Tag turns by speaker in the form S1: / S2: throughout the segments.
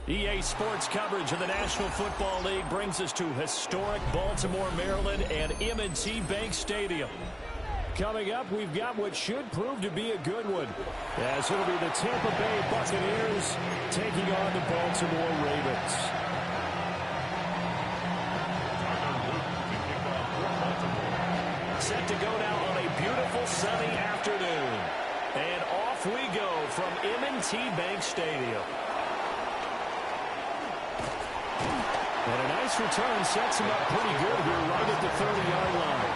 S1: EA Sports coverage of the National Football League brings us to historic Baltimore, Maryland and M&T Bank Stadium. Coming up, we've got what should prove to be a good one, as it'll be the Tampa Bay Buccaneers taking on the Baltimore Ravens. Set to go now on a beautiful sunny afternoon. And off we go from M&T Bank Stadium. And a nice return sets him up pretty good here right at the 30-yard line.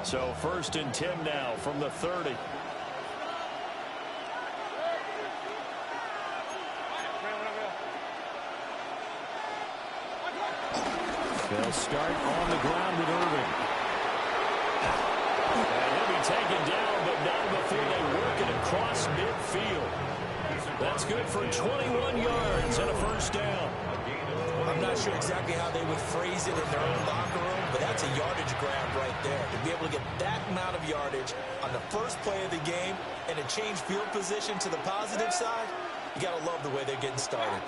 S1: So 1st and 10 now from the 30. They'll start on the ground with Irving. And he'll be taken down, but not before they work it across midfield. That's good for 21 yards and a 1st down.
S2: I'm not sure exactly how they would phrase it in their own locker room, but that's a yardage grab right there. To be able to get that amount of yardage on the first play of the game and to change field position to the positive side, you got to love the way they're getting started.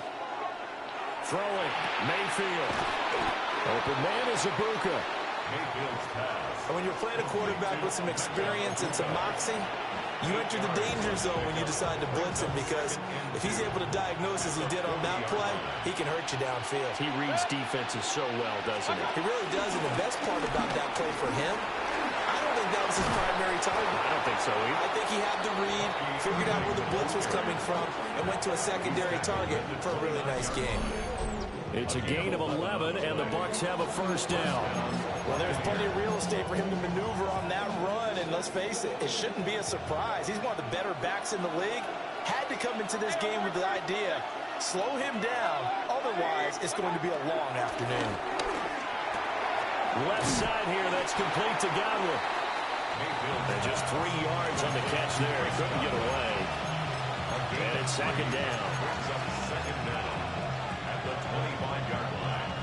S1: Throwing, Mayfield. Open man is Ibuka.
S2: And when you're playing a quarterback with some experience and some moxie, you enter the danger zone when you decide to blitz him, because if he's able to diagnose as he did on that play, he can hurt you downfield.
S1: He reads defenses so well, doesn't he?
S2: He really does, and the best part about that play for him, I don't think that was his primary target.
S1: I don't think so either.
S2: I think he had the read, figured out where the blitz was coming from, and went to a secondary target for a really nice game.
S1: It's a gain of 11, and the Bucs have a 1st down.
S2: Well, there's plenty of real estate for him to maneuver on that run, and let's face it, it shouldn't be a surprise. He's one of the better backs in the league. Had to come into this game with the idea, slow him down, otherwise it's going to be a long afternoon.
S1: Left side here, that's complete to Godwin. And just 3 yards on the catch there. He couldn't get away. And it's 2nd down. At the 25-yard line.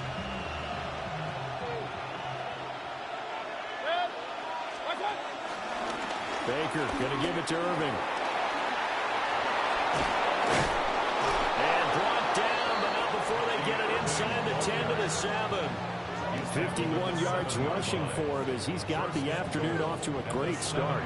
S1: Baker going to give it to Irving. And brought down, but not before they get it inside the 10 to the 7. 51 yards rushing for him as he's got the afternoon off to a great start.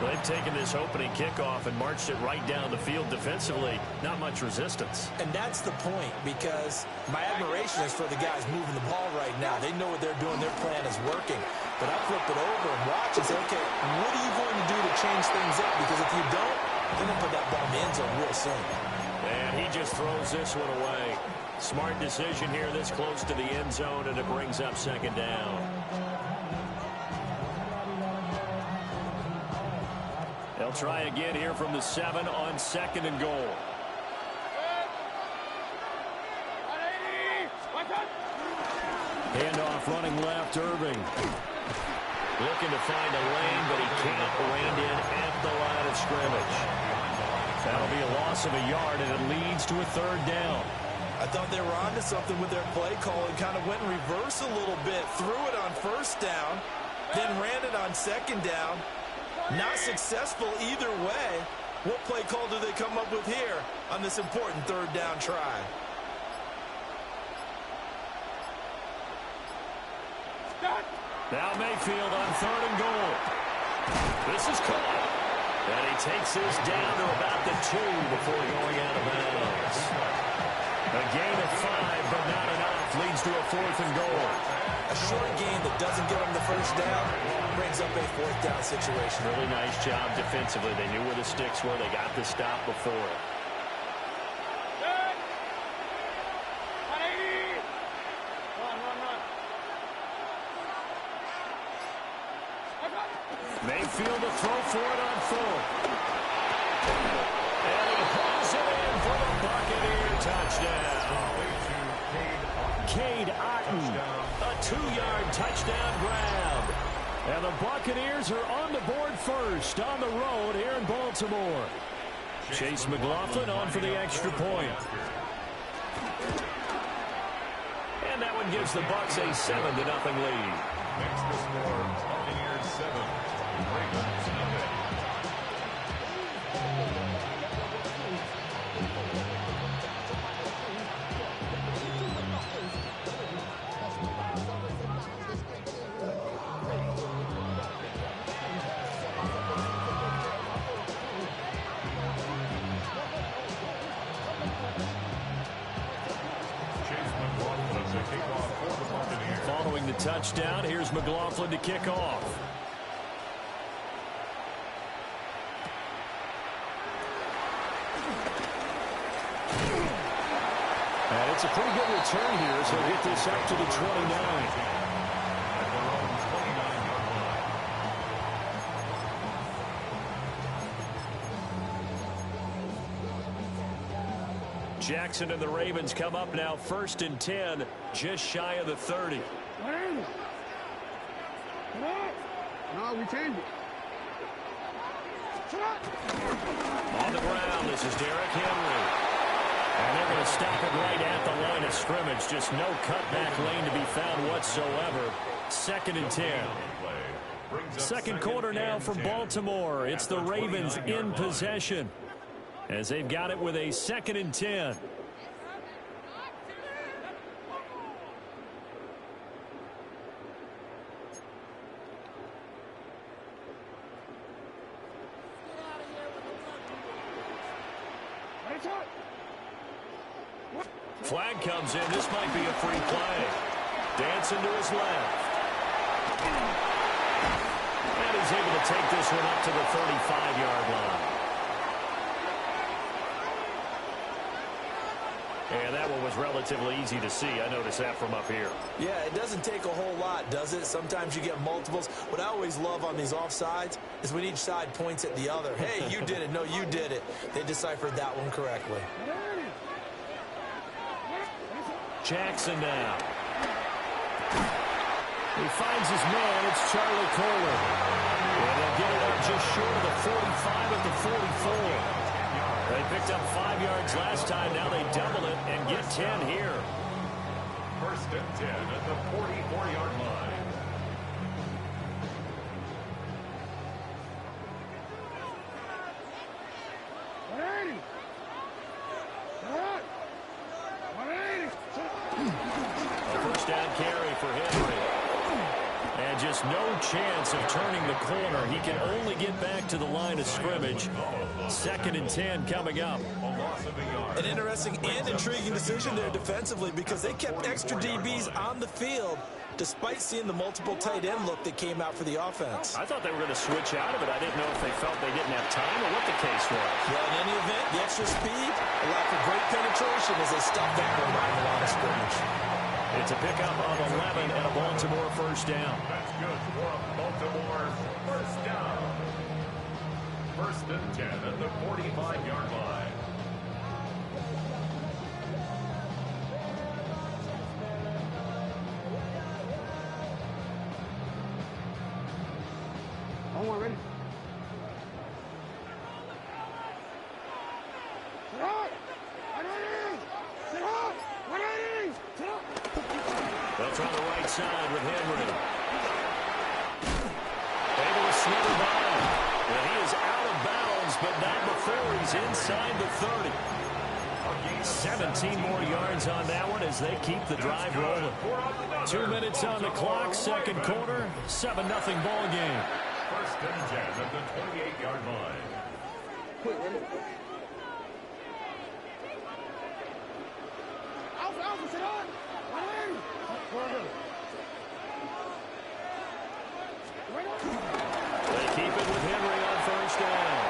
S1: They've taken this opening kickoff and marched it right down the field defensively. Not much resistance.
S2: And that's the point, because my admiration is for the guys moving the ball right now. They know what they're doing. Their plan is working. But I flip it over and watch and say, okay, what are you going to do to change things up? Because if you don't, you're going to put that ball in the end zone real soon.
S1: And he just throws this one away. Smart decision here this close to the end zone, and it brings up 2nd down. They'll try again here from the 7 on 2nd and goal. Handoff running left, Irving. Looking to find a lane, but he can't. Reined in at the line of scrimmage. That'll be a loss of a yard, and it leads to a 3rd down.
S2: I thought they were onto something with their play call and kind of went in reverse a little bit. Threw it on 1st down, then ran it on 2nd down. Not successful either way. What play call do they come up with here on this important 3rd down try?
S1: Now Mayfield on 3rd and goal. This is caught. And he takes this down to about the 2 before going out of bounds. A gain of 5, but not enough. Leads to a 4th and goal.
S2: A short gain that doesn't get them the 1st down brings up a 4th down situation.
S1: Really nice job defensively. They knew where the sticks were. They got the stop before. Mayfield to throw for it on 4th. And he hauls it in for the Buccaneer touchdown. Cade Otton, a 2-yard touchdown grab. And the Buccaneers are on the board first on the road here in Baltimore. Chase McLaughlin on for the extra point. And that one gives the Bucs a 7-0 lead.
S3: Makes the score Buccaneers 7, Ravens nothing.
S1: Following the touchdown, here's McLaughlin to kick off. And it's a pretty good return here, so he'll get this up to the 29. Jackson and the Ravens come up now 1st and 10, just shy of the 30.
S4: No, we changed it.
S1: On the ground, this is Derrick Henry. And they're going to stop it right at the line of scrimmage. Just no cutback lane to be found whatsoever. 2nd and 10. Second quarter now for Baltimore. It's the Ravens in possession, as they've got it with a 2nd and 10. Flag comes in. This might be a free play. Dancing to his left. And he's able to take this one up to the 35-yard line. And that one was relatively easy to see. I noticed that from up here.
S2: Yeah, it doesn't take a whole lot, does it? Sometimes you get multiples. What I always love on these offsides is when each side points at the other. Hey, you did it. No, you did it. They deciphered that one correctly.
S1: Jackson now. He finds his man. It's Charlie Kohler. And they'll get it up just short of the 45 at the 44. They picked up 5 yards last time. Now they double it and get 10 here.
S3: 1st and 10 at the 44-yard line.
S1: A 1st down carry for Henry. And just no chance of turning the corner. He can only get back to the line of scrimmage. 2nd and 10 coming up.
S2: An interesting and intriguing decision there defensively, because they kept extra DBs on the field despite seeing the multiple tight end look that came out for the offense.
S1: I thought they were going to switch out of it. I didn't know if they felt they didn't have time or what the case was.
S2: Well, in any event, the extra speed, a lack of great penetration as they stopped that one by the line of scrimmage.
S1: It's a pickup of 11 and a Baltimore 1st down.
S3: That's good for a Baltimore 1st down. 1st and 10 at the 45-yard line.
S4: One ready.
S1: They'll try the right side with Henry. Able to slither by. Well, he is out of bounds, but not before he's inside the 30. 17 more yards on that one as they keep the drive rolling. 2 minutes on the clock, 2nd quarter, 7-0 ball game.
S3: 1st and 10 at the 28-yard line.
S4: Quick, ready. Alpha, sit on.
S1: They keep it with Henry on 1st down.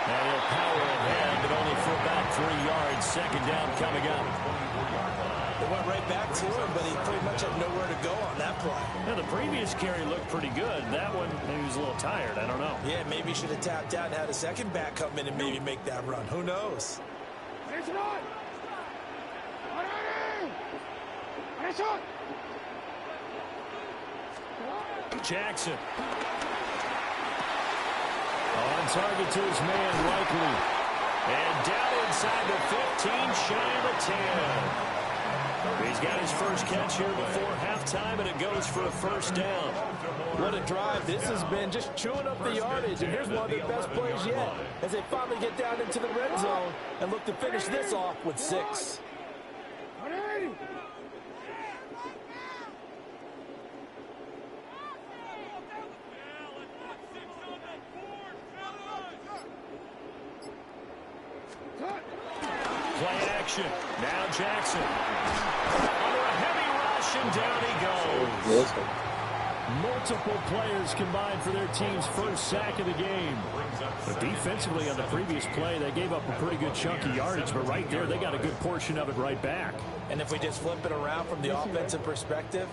S1: Now he'll power ahead, but only for about 3 yards. 2nd down coming up.
S2: They went right back to him, but he pretty much had nowhere to go on that play.
S1: Now, the previous carry looked pretty good. That one, maybe he was a little tired. I don't know.
S2: Yeah, maybe he should have tapped out and had a second back come in and maybe make that run. Who knows?
S1: Jackson. On target to his man, Likely. And down inside the 15, shy of the 10. He's got his first catch here before halftime, and it goes for a first down.
S2: What a drive this has been, just chewing up the yardage. And here's one of their best plays yet as they finally get down into the red zone and look to finish this off with 6.
S1: Play action. Now Jackson. Under a heavy rush, and down he goes. Multiple players combined for their team's first sack of the game. But defensively on the previous play, they gave up a pretty good chunk of yardage, but right there, they got a good portion of it right back.
S2: And if we just flip it around from the offensive perspective,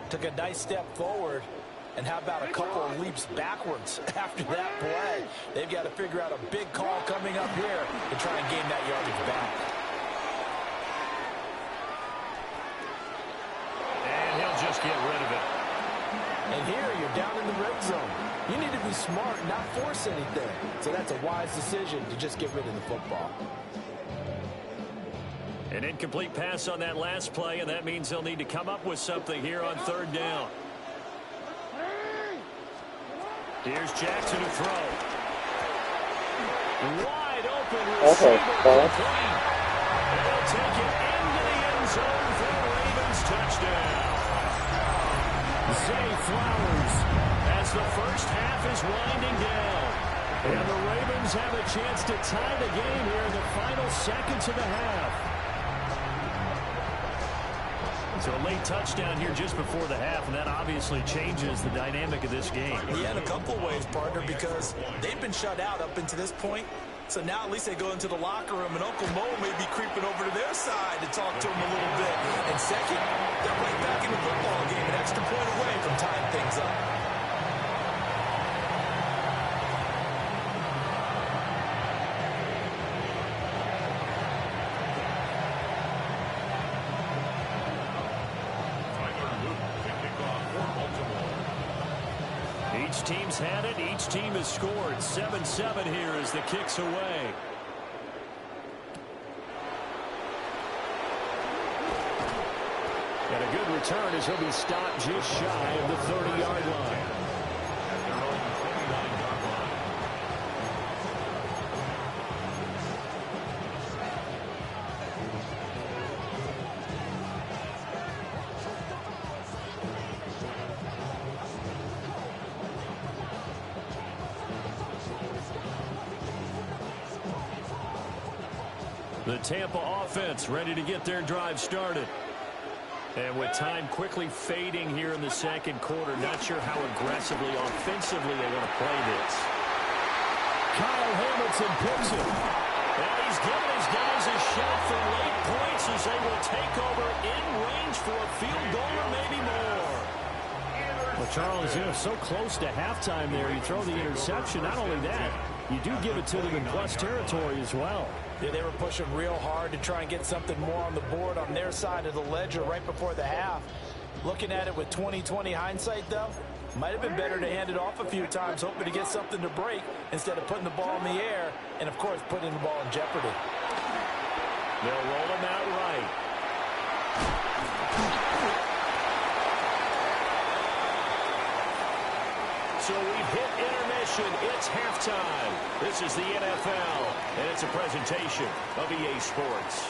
S2: took a nice step forward, and how about a couple of leaps backwards after that play? They've got to figure out a big call coming up here to try and gain that yardage back.
S1: And he'll just get rid of it.
S2: And here you're down in the red zone. You need to be smart and not force anything. So that's a wise decision to just get rid of the football.
S1: An incomplete pass on that last play, and that means they'll need to come up with something here on third down. Here's Jackson to throw. Wide open receiver. Complete. And they'll take it into the end zone for the Ravens touchdown. Zay Flowers as the first half is winding down. And the Ravens have a chance to tie the game here in the final seconds of the half. So a late touchdown here just before the half, and that obviously changes the dynamic of this game.
S2: Yeah, in a couple of ways, partner, because they've been shut out up until this point. So now at least they go into the locker room, and Uncle Mo may be creeping over to their side to talk to him a little bit. And second, they're right back in the football game, an extra point away from tying things up.
S1: Each team's had it. Each team has scored. 7-7 here as the kick's away. And a good return as he'll be stopped just shy of the 30-yard line. The Tampa offense ready to get their drive started. And with time quickly fading here in the second quarter, not sure how aggressively, offensively they want to play this. Kyle Hamilton picks it. And he's giving his guys a shot for late points as they will take over in range for a field goal or maybe more. Well, Charles, you know, so close to halftime there, you throw the interception. Not only that, you do give it to them in plus territory as well.
S2: Yeah, they were pushing real hard to try and get something more on the board on their side of the ledger right before the half. Looking at it with 20/20 hindsight, though, might have been better to hand it off a few times, hoping to get something to break instead of putting the ball in the air and, of course, putting the ball in jeopardy.
S1: They'll roll him out right. So we've hit intermission. It's halftime. This is the NFL, and it's a presentation of EA Sports.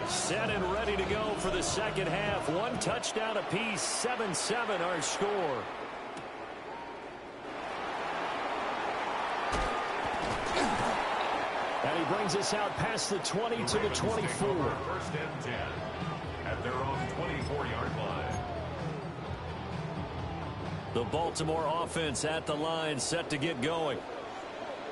S1: Set and ready to go for the second half. One touchdown apiece, 7-7 our score. And he brings us out past the 20 to the 24.
S3: First and 10 at their own 24-yard line.
S1: The Baltimore offense at the line, set to get going.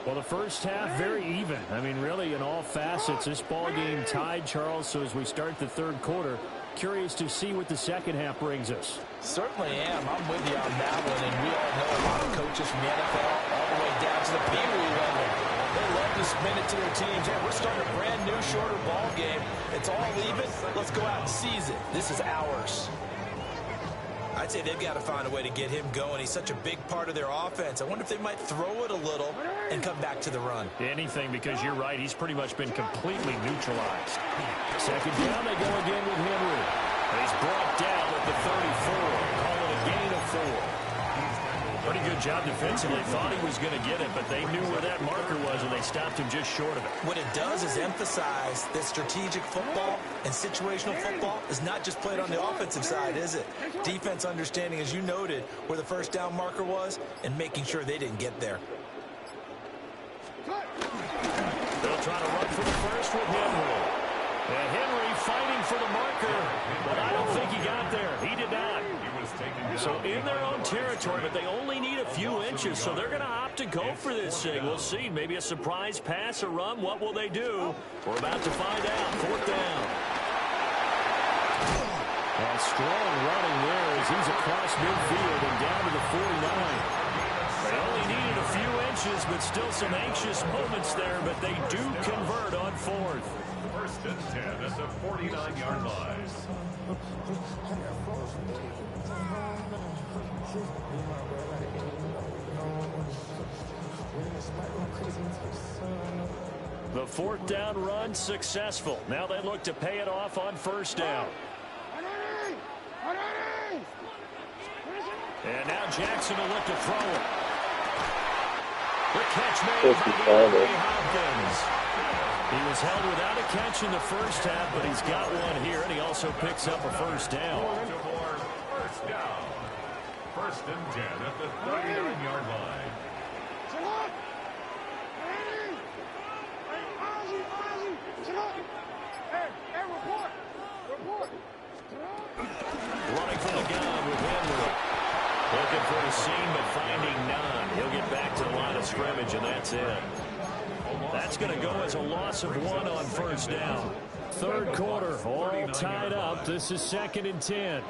S1: Well, the first half, very even. I mean, really, in all facets, this ball game tied, Charles. So as we start the third quarter, curious to see what the second half brings us.
S2: Certainly am. I'm with you on that one. And we all know a lot of coaches from the NFL all the way down to the Pee Wee level. They love to spin it to their teams. Hey, we're starting a brand new, shorter ball game. It's all even. Let's go out and seize it. This is ours.
S5: I
S2: I'd say they've got to find a way to get him going. He's such a big part of their offense. I wonder if they might throw it a little and come back to the run.
S1: Anything, because you're right. He's pretty much been completely neutralized. Second down, they go again with Henry. He's brought down at the 34. Call it a gain of 4. Pretty good job defensively. Thought he was going to get it, but they knew where that marker was, and they stopped him just short of it.
S2: What it does is emphasize that strategic football and situational football is not just played on the offensive side, is it? Defense understanding, as you noted, where the first down marker was and making sure they didn't get there.
S1: They'll try to run for the first with Henry. And Henry fighting for the marker, but I don't think he got there. He did not. So in their own territory, but they only need a few inches, so they're going to opt to go for this thing. We'll see. Maybe a surprise pass or run. What will they do? We're about to find out. Fourth down. And strong running there as he's across midfield and down to the 49. They only needed a few inches, but still some anxious moments there, but they do convert on fourth.
S3: First and 10 at the 49-yard line.
S1: The fourth down run successful. Now they look to pay it off on first down. And now Jackson will look to throw it. The catch made by Hopkins. He was held without a catch in the first half, but he's got one here, and he also picks up a first down.
S3: First down. First and 10 at the 39-yard line.
S1: Running for the gun with Henry. Looking for a seam, but finding none. He'll get back to the line of scrimmage, and that's it. That's going to go as a loss of 1 on first down. Third quarter, all tied up. This is 2nd and 10.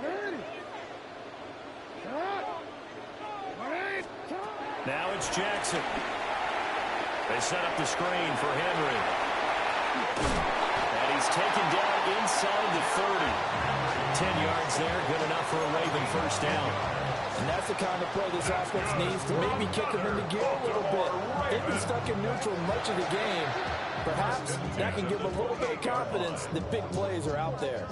S1: Now it's Jackson. They set up the screen for Henry. And he's taken down inside the 30. 10 yards there, good enough for a Raven first down.
S2: And that's the kind of play this offense needs to maybe kick him into gear a little bit. They've been stuck in neutral much of the game. Perhaps that can give them a little bit of confidence that big plays are out there.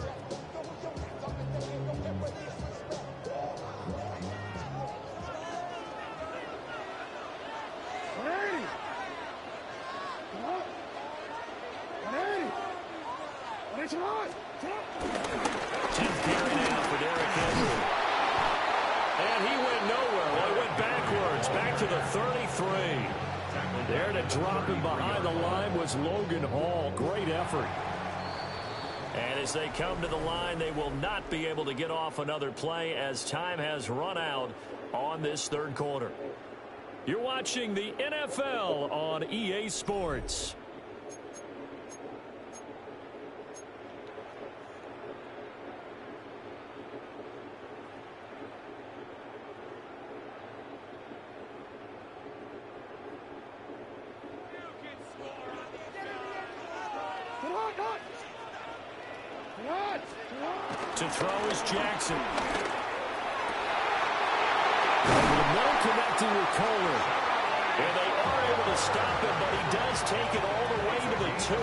S1: To the 33. There to drop him behind the line was Logan Hall. Great effort. And as they come to the line, they will not be able to get off another play as time has run out on this third quarter. You're watching the NFL on EA Sports. To throw is Jackson. No connecting with Kohler. And they are able to stop him, but he does take it all the way to the 2.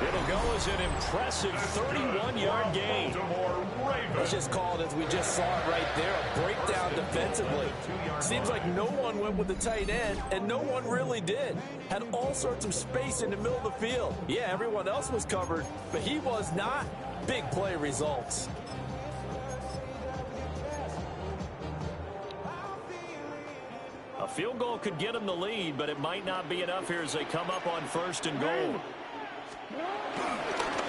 S1: It'll go as an impressive 31-yard gain.
S2: Let's just call it as we just saw it right there, a breakdown defensively. Seems like no one went with the tight end, and no one really did. Had all sorts of space in the middle of the field. Yeah, everyone else was covered, but he was not. Big play results.
S1: A field goal could get them the lead, but it might not be enough here as they come up on first and goal.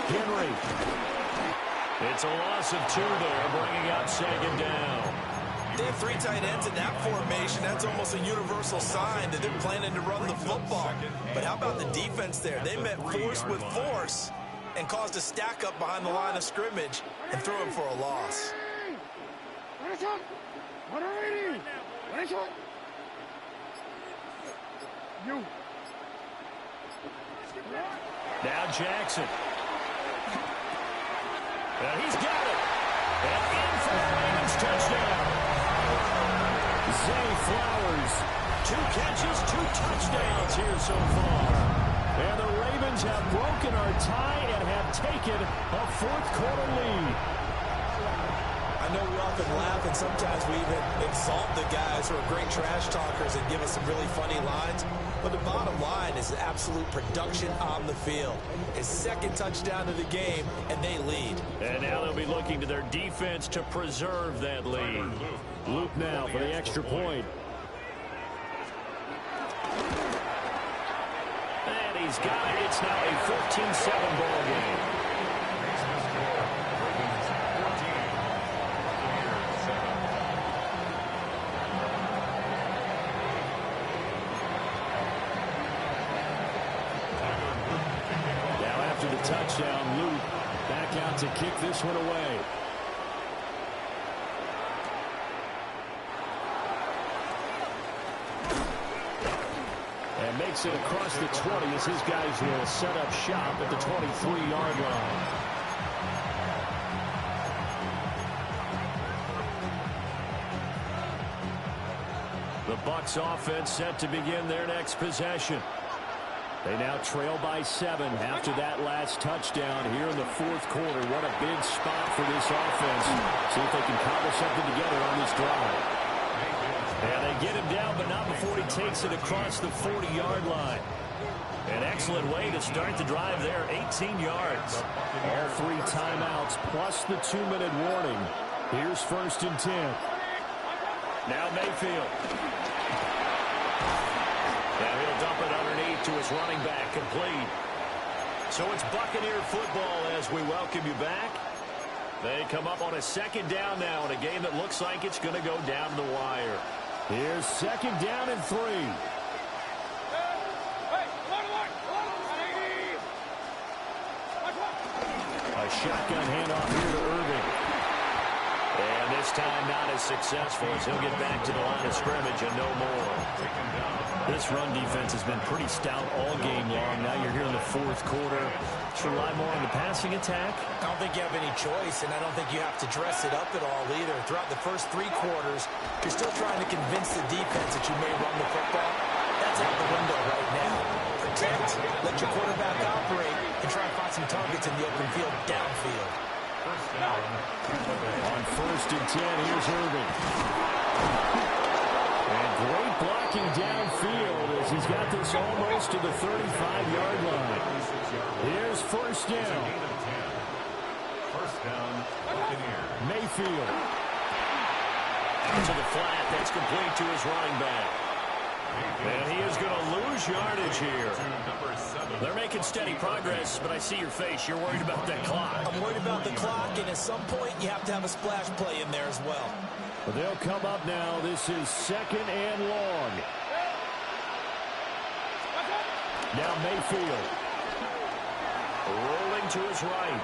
S1: Henry. It's a loss of 2 there, bringing up second down.
S2: They have 3 tight ends in that formation. That's almost a universal sign that they're planning to run the football. But how about the defense there? They met force with force and caused a stack up behind the line of scrimmage and threw him for a loss.
S1: Now Jackson. And he's got it. And in for the Ravens touchdown. Zay Flowers, 2 catches, 2 touchdowns here so far. And the Ravens have broken our tie and have taken a fourth-quarter lead.
S2: I know we often laugh, and sometimes we even exalt the guys who are great trash talkers and give us some really funny lines. But the bottom line is absolute production on the field. His second touchdown of the game, and they lead.
S1: And now they'll be looking to their defense to preserve that lead. Luke now for the extra point. And he's got it. It's now a 14-7 ball game. Touchdown, Luke back out to kick this one away. And makes it across the 20 as his guys will set up shop at the 23-yard line. The Bucs offense set to begin their next possession. They now trail by 7 after that last touchdown here in the fourth quarter. What a big spot for this offense. See if they can cobble something together on this drive. And they get him down, but not before he takes it across the 40-yard line. An excellent way to start the drive there, 18 yards. All 3 timeouts plus the 2-minute warning. Here's 1st and 10. Now Mayfield. Now he'll dump it underneath to his running back, complete. So it's Buccaneer football as we welcome you back. They come up on a 2nd down now in a game that looks like it's going to go down to the wire. Here's 2nd down and 3. A shotgun handoff here to Irving. And this time not as successful as he'll get back to the line of scrimmage and no more. This run defense has been pretty stout all game long. Now you're here in the fourth quarter. To rely more on the passing attack?
S2: I don't think you have any choice, and I don't think you have to dress it up at all either. Throughout the first 3 quarters, you're still trying to convince the defense that you may run the football. That's out the window right now. Protect, let your quarterback operate, and try and find some targets in the open field downfield.
S1: On 1st and 10, here's Irving. And great blocking downfield as he's got this almost to the 35-yard line. Here's 1st down. Mayfield. Out to the flat. That's complete to his running back. And he is going to lose yardage here. They're making steady progress, but I see your face. You're worried about that clock.
S2: I'm worried about the clock, and at some point you have to have a splash play in there as well.
S1: But they'll come up now. This is 2nd and long. Now Mayfield. Rolling to his right.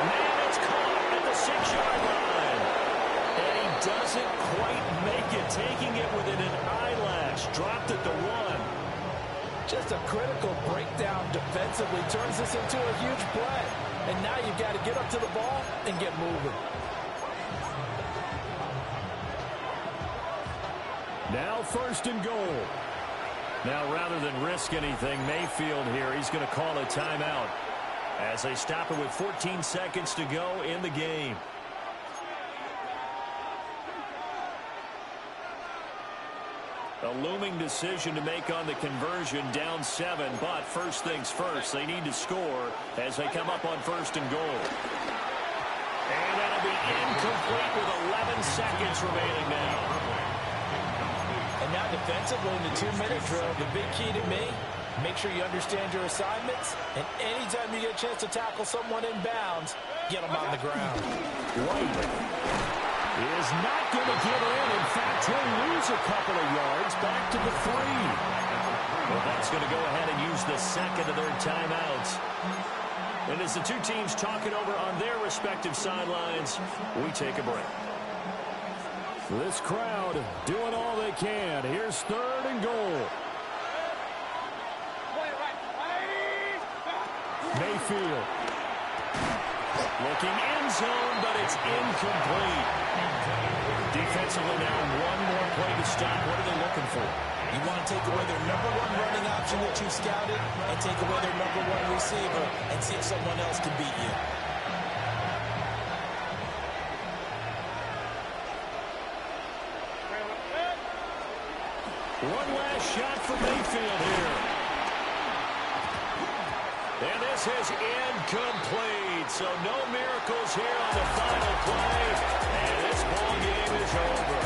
S1: Man, it's caught at the 6-yard line. And he doesn't quite make it, taking it within an eyelash. Dropped at the 1.
S2: Just a critical breakdown defensively turns this into a huge play. And now you've got to get up to the ball and get moving.
S1: Now 1st and goal. Now rather than risk anything, Mayfield here, he's going to call a timeout as they stop it with 14 seconds to go in the game. A looming decision to make on the conversion, down 7, but first things first, they need to score as they come up on 1st and goal. And that'll be incomplete with 11 seconds remaining now.
S2: And now defensively in the 2-minute drill, the big key to me, make sure you understand your assignments, and anytime you get a chance to tackle someone in bounds, get them on the ground.
S1: White is not going to get in. In fact, he'll lose a couple of yards back to the 3. Well, that's going to go ahead and use the 2nd of their timeouts. And as the two teams talk it over on their respective sidelines, we take a break. This crowd doing all they can. Here's 3rd and goal. Mayfield Looking end zone, but it's incomplete. Defensively now, one more play to stop. What are they looking for?
S2: You want to take away their number one running option that you scouted and take away their number one receiver and see if someone else can beat you.
S1: One last shot for Mayfield here. And this is incomplete. So no miracles here on the final play. And this ball game is over.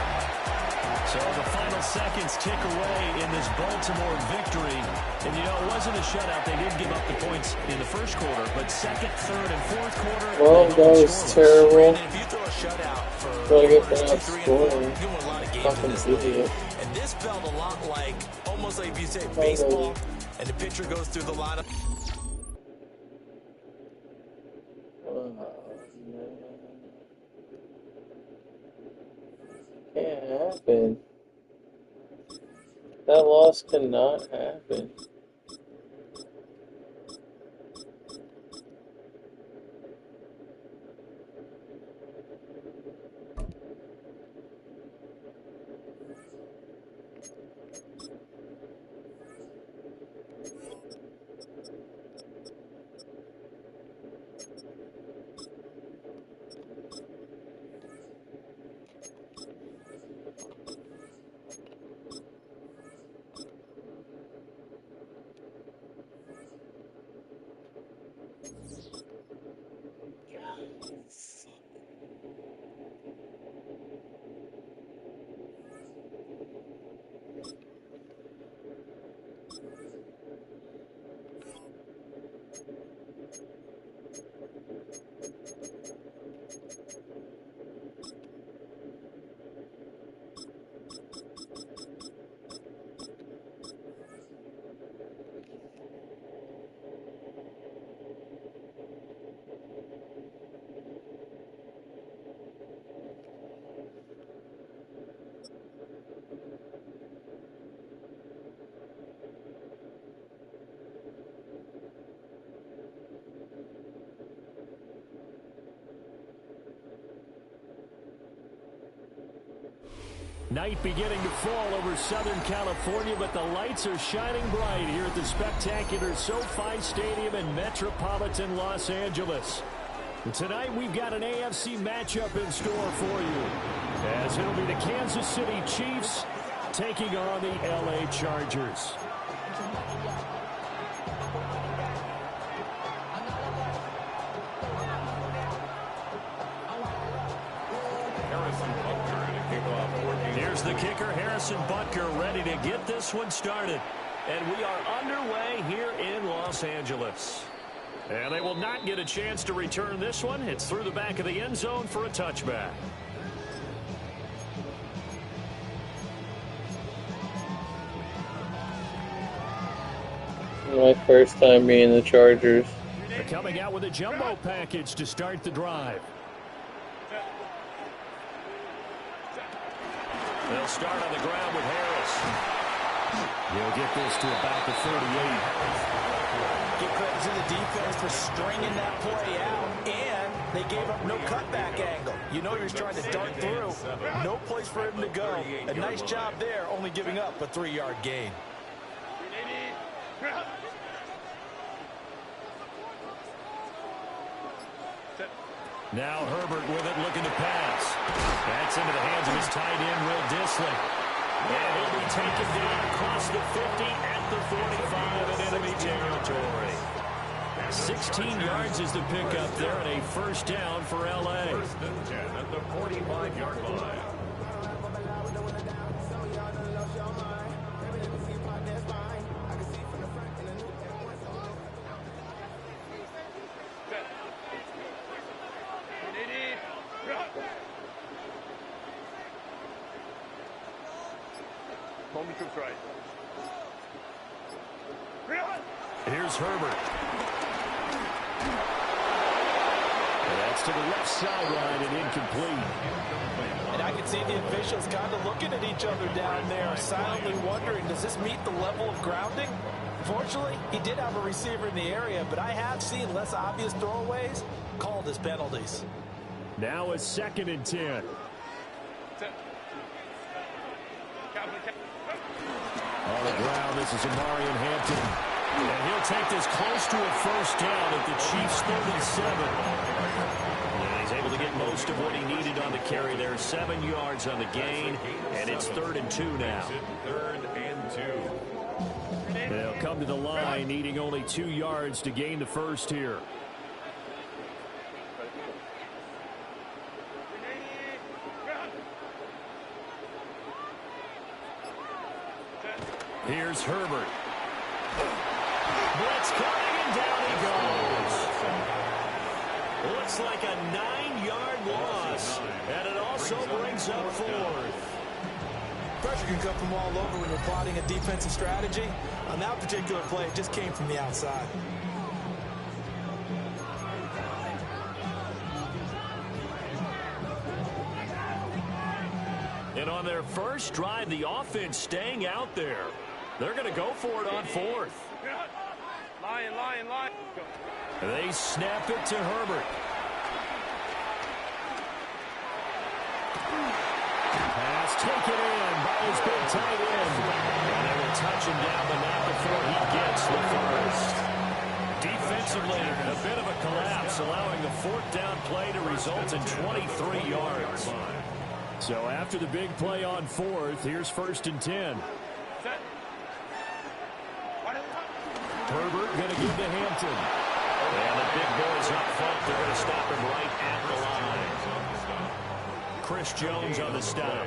S1: So the final seconds tick away in this Baltimore victory. And, you know, it wasn't a shutout. They did give up the points in the first quarter. But second, third, and fourth quarter,
S5: well, that was terrible.
S2: If you throw a shutout for
S5: Gotta get
S2: quarters
S5: that
S2: 2, 3, and 4,
S5: scoring.
S2: you win a lot of games in this league. And this felt a lot like, almost like if you say baseball, and the pitcher goes through the lineup.
S5: Can't happen. That loss cannot happen.
S1: Night beginning to fall over Southern California, but the lights are shining bright here at the spectacular SoFi Stadium in metropolitan Los Angeles. And tonight we've got an AFC matchup in store for you, as it'll be the Kansas City Chiefs taking on the LA Chargers. Here's the kicker, Harrison Butker, ready to get this one started. And we are underway here in Los Angeles. And they will not get a chance to return this one. It's through the back of the end zone for a touchback.
S5: My first time being the Chargers.
S1: They're coming out with a jumbo package to start the drive. They'll start on the ground with Harris. He'll get this to about the 38.
S2: Give credit to the defense for stringing that play out, and they gave up no cutback angle. You know you're trying to dart through. No place for him to go. A nice job there, only giving up a 3-yard gain.
S1: Now Herbert with it, looking to pass. That's into the hands of his tight end, Will Dissly. And he'll be taken down across the 50 at the 45 in enemy territory. 16 yards is the pickup there, and a first down for LA.
S3: First and 10 at the 45-yard line.
S1: Here's Herbert. And that's to the left sideline and incomplete.
S2: And I can see the officials kind of looking at each other down there, silently wondering, does this meet the level of grounding? Unfortunately, he did have a receiver in the area, but I have seen less obvious throwaways called as penalties.
S1: Now a 2nd and 10. On the ground, this is Amarian Hampton. And he'll take this close to a first down at the Chiefs' 37. And he's able to get most of what he needed on the carry there. 7 yards on the gain, and it's 3rd and 2 now.
S3: 3rd and 2.
S1: They'll come to the line, needing only 2 yards to gain the first here. Here's Herbert. Blitz coming, and down he goes. Looks like a 9-yard loss, and it also brings up 4th.
S2: Pressure can come from all over when you're plotting a defensive strategy. On that particular play, it just came from the outside.
S1: And on their first drive, the offense staying out there. They're going to go for it on 4th.
S4: Lion.
S1: They snap it to Herbert. Pass taken in by his big tight end. And they will touch him down, but not before he gets the first. Defensively, a bit of a collapse, allowing the 4th down play to result in 23 yards. So after the big play on 4th, here's 1st and 10. Herbert going to give to Hampton. And the big boys up front, they're going to stop him right at the line. Chris Jones on the stop.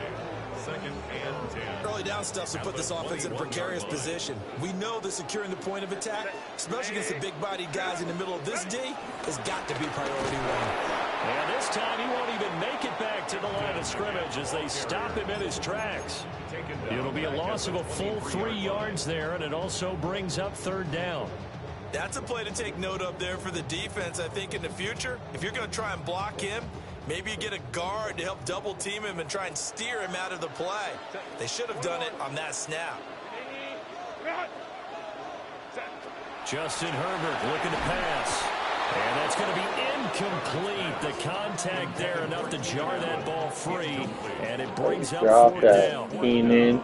S3: 2nd and 10.
S2: Early down stuff to put this offense in a precarious position. We know that securing the point of attack, especially against the big-bodied guys in the middle of this D, has got to be priority 1.
S1: And this time he won't even make it back to the line of scrimmage as they stop him in his tracks. It'll be a loss of a full 3 yards there, and it also brings up 3rd down.
S2: That's a play to take note of there for the defense, I think, in the future. If you're going to try and block him, maybe you get a guard to help double team him and try and steer him out of the play. They should have done it on that snap.
S1: Justin Herbert looking to pass. And that's going to be incomplete. The contact there enough to jar that ball free. And it brings up 4th down.
S5: Keenan.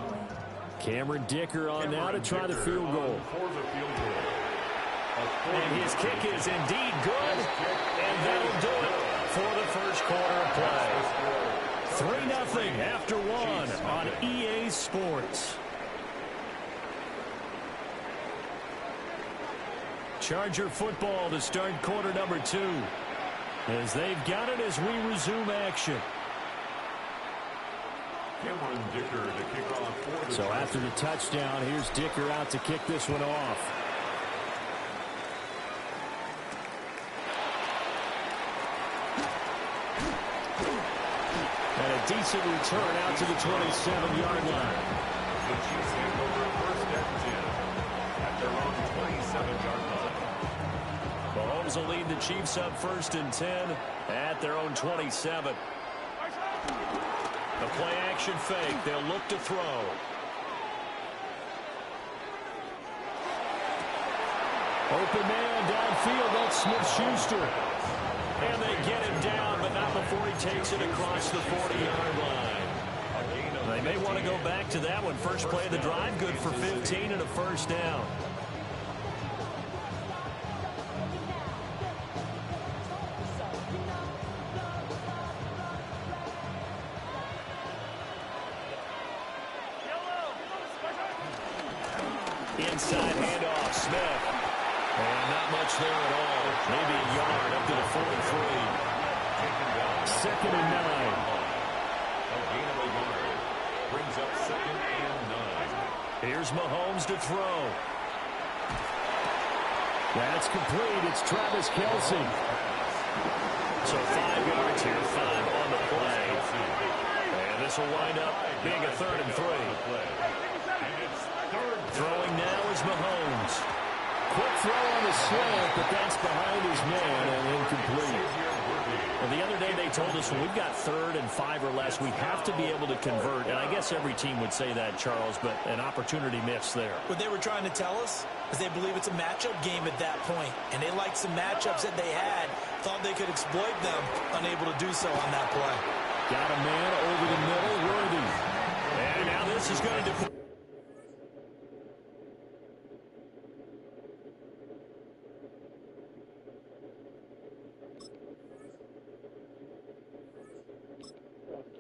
S1: Cameron Dicker on now to try the field goal. And his kick is indeed good. And that'll do it for the first quarter of play. 3-0 after 1 on EA Sports. Charger football to start quarter number 2. As they've got it as we resume action.
S3: Cameron Dicker to kick off for the
S1: So after the touchdown, here's Dicker out to kick this one off. And a decent return out to the 27-yard line.
S3: The Chiefs hand over 1st and 10 at their own 27-yard line.
S1: Mahomes will lead the Chiefs up 1st and 10 at their own 27. The play action fake. They'll look to throw. Open man downfield. That's Smith-Schuster. And they get him down, but not before he takes it across the 40-yard line. They may want to go back to that one. First play of the drive, good for 15 and a first down. Inside handoff, Smith. And not much there at all. Maybe a yard up to the 43. 2nd and 9.
S3: A gain of a yard. Brings up 2nd and 9.
S1: Here's Mahomes to throw. That's complete. It's Travis Kelce. So 5 yards here, 5 on the play. And this will wind up being a 3rd and 3. Throwing now is Mahomes. Quick throw on the slant, but that's behind his man and incomplete. Well, the other day they told us when we've got 3rd and 5 or less, we have to be able to convert. And I guess every team would say that, Charles, but an opportunity missed there.
S2: What they were trying to tell us is they believe it's a matchup game at that point. And they liked some matchups that they had, thought they could exploit them, unable to do so on that play.
S1: Got a man over the middle, Worthy. And now this is going to...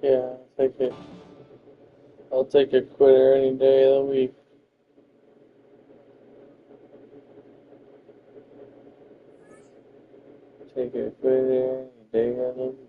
S5: Yeah, I'll take a quitter any day of the week. Take a quitter any day of the week.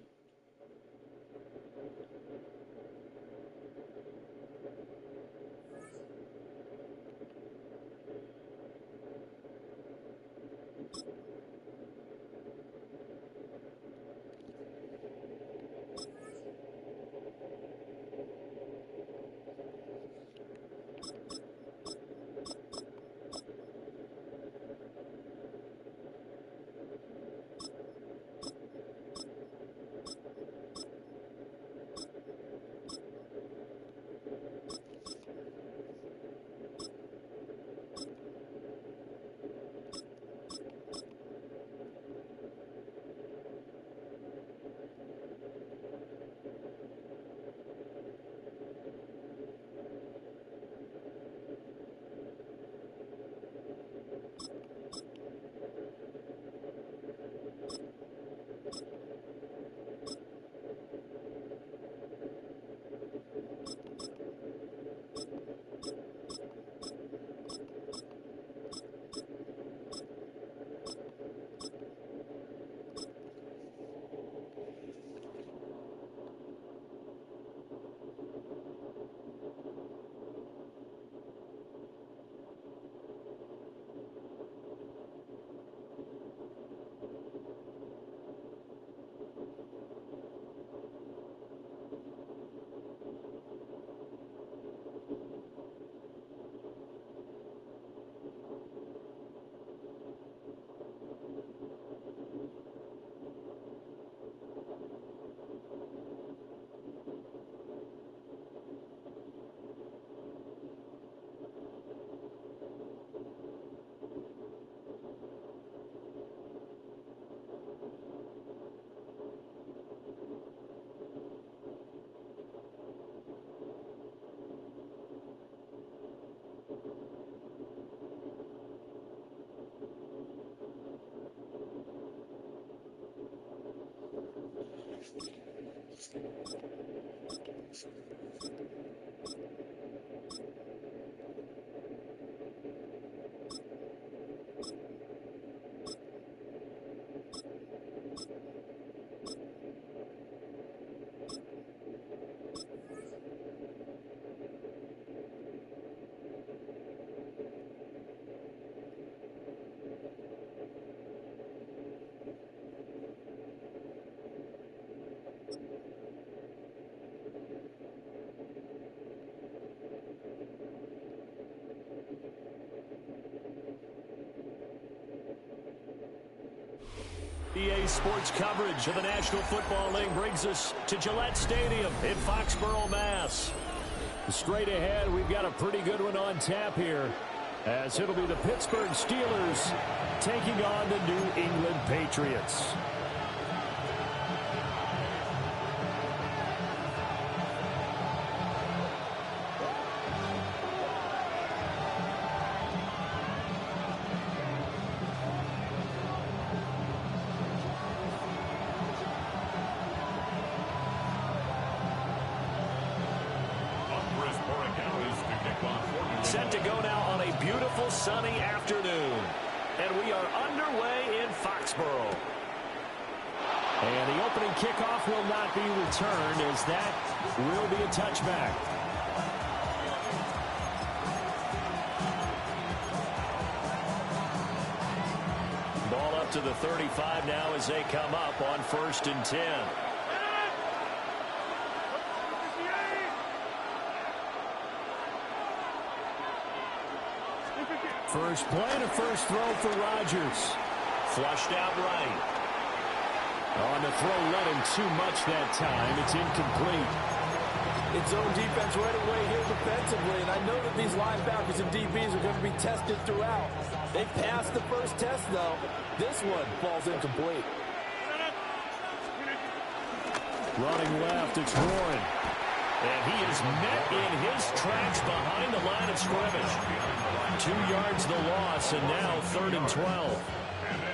S1: EA Sports coverage of the National Football League brings us to Gillette Stadium in Foxborough, Mass. Straight ahead, we've got a pretty good one on tap here, as it'll be the Pittsburgh Steelers taking on the New England Patriots. Set to go now on a beautiful sunny afternoon. And we are underway in Foxborough. And the opening kickoff will not be returned, as that will be a touchback. Ball up to the 35 now as they come up on 1st and 10. First play and a first throw for Rodgers. Flushed out right. On the throw, let him too much that time. It's incomplete.
S2: It's zone defense right away here defensively, and I know that these linebackers and DBs are going to be tested throughout. They passed the first test, though. This one falls incomplete.
S1: Running left, it's Warren. And he is met in his tracks behind the line of scrimmage. 2 yards the loss, and now 3rd and 12.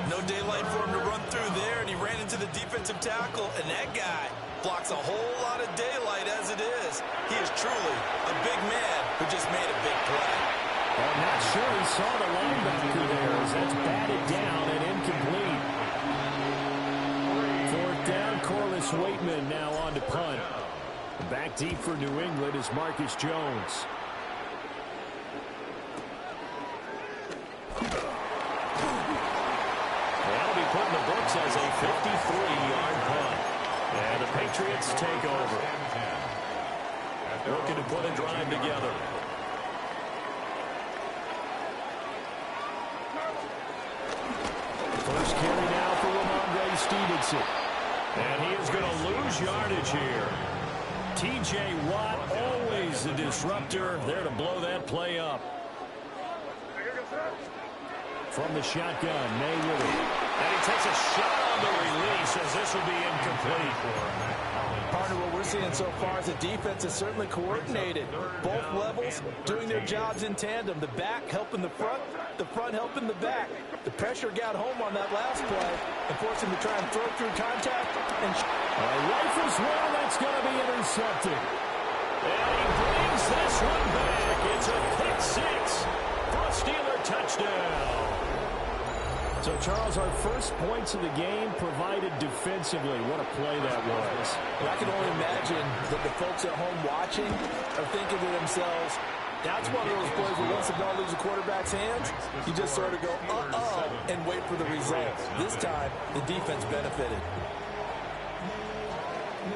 S2: No daylight for him to run through there, and he ran into the defensive tackle, and that guy blocks a whole lot of daylight as it is. He is truly a big man who just made a big play.
S1: I'm not sure he saw the linebacker there as that's batted down and incomplete. 4th down, Corliss Waitman now on to punt. Back deep for New England is Marcus Jones. That'll be put in the books as a 53-yard punt. And the Patriots take over. Looking to put a drive together. First carry now for Ramondre Stevenson. And he is going to lose yardage here. T.J. Watt, always a disruptor, there to blow that play up. From the shotgun, May with it. And he takes a shot on the release as this will be incomplete.
S2: Partner, what we're seeing so far is the defense is certainly coordinated. Both levels doing their jobs in tandem. The back helping the front helping the back. The pressure got home on that last play and forced him to try and throw through contact. And
S1: rifles one, that's going to be intercepted. And he brings this one back. It's a pick six for a Steeler touchdown. So, Charles, our first points of the game provided defensively. What a play that was.
S2: And I can only imagine that the folks at home watching are thinking to themselves, that's one of those plays where once the ball leaves the quarterback's hands, you just sort of go, uh-oh, and wait for the result. This time, the defense benefited.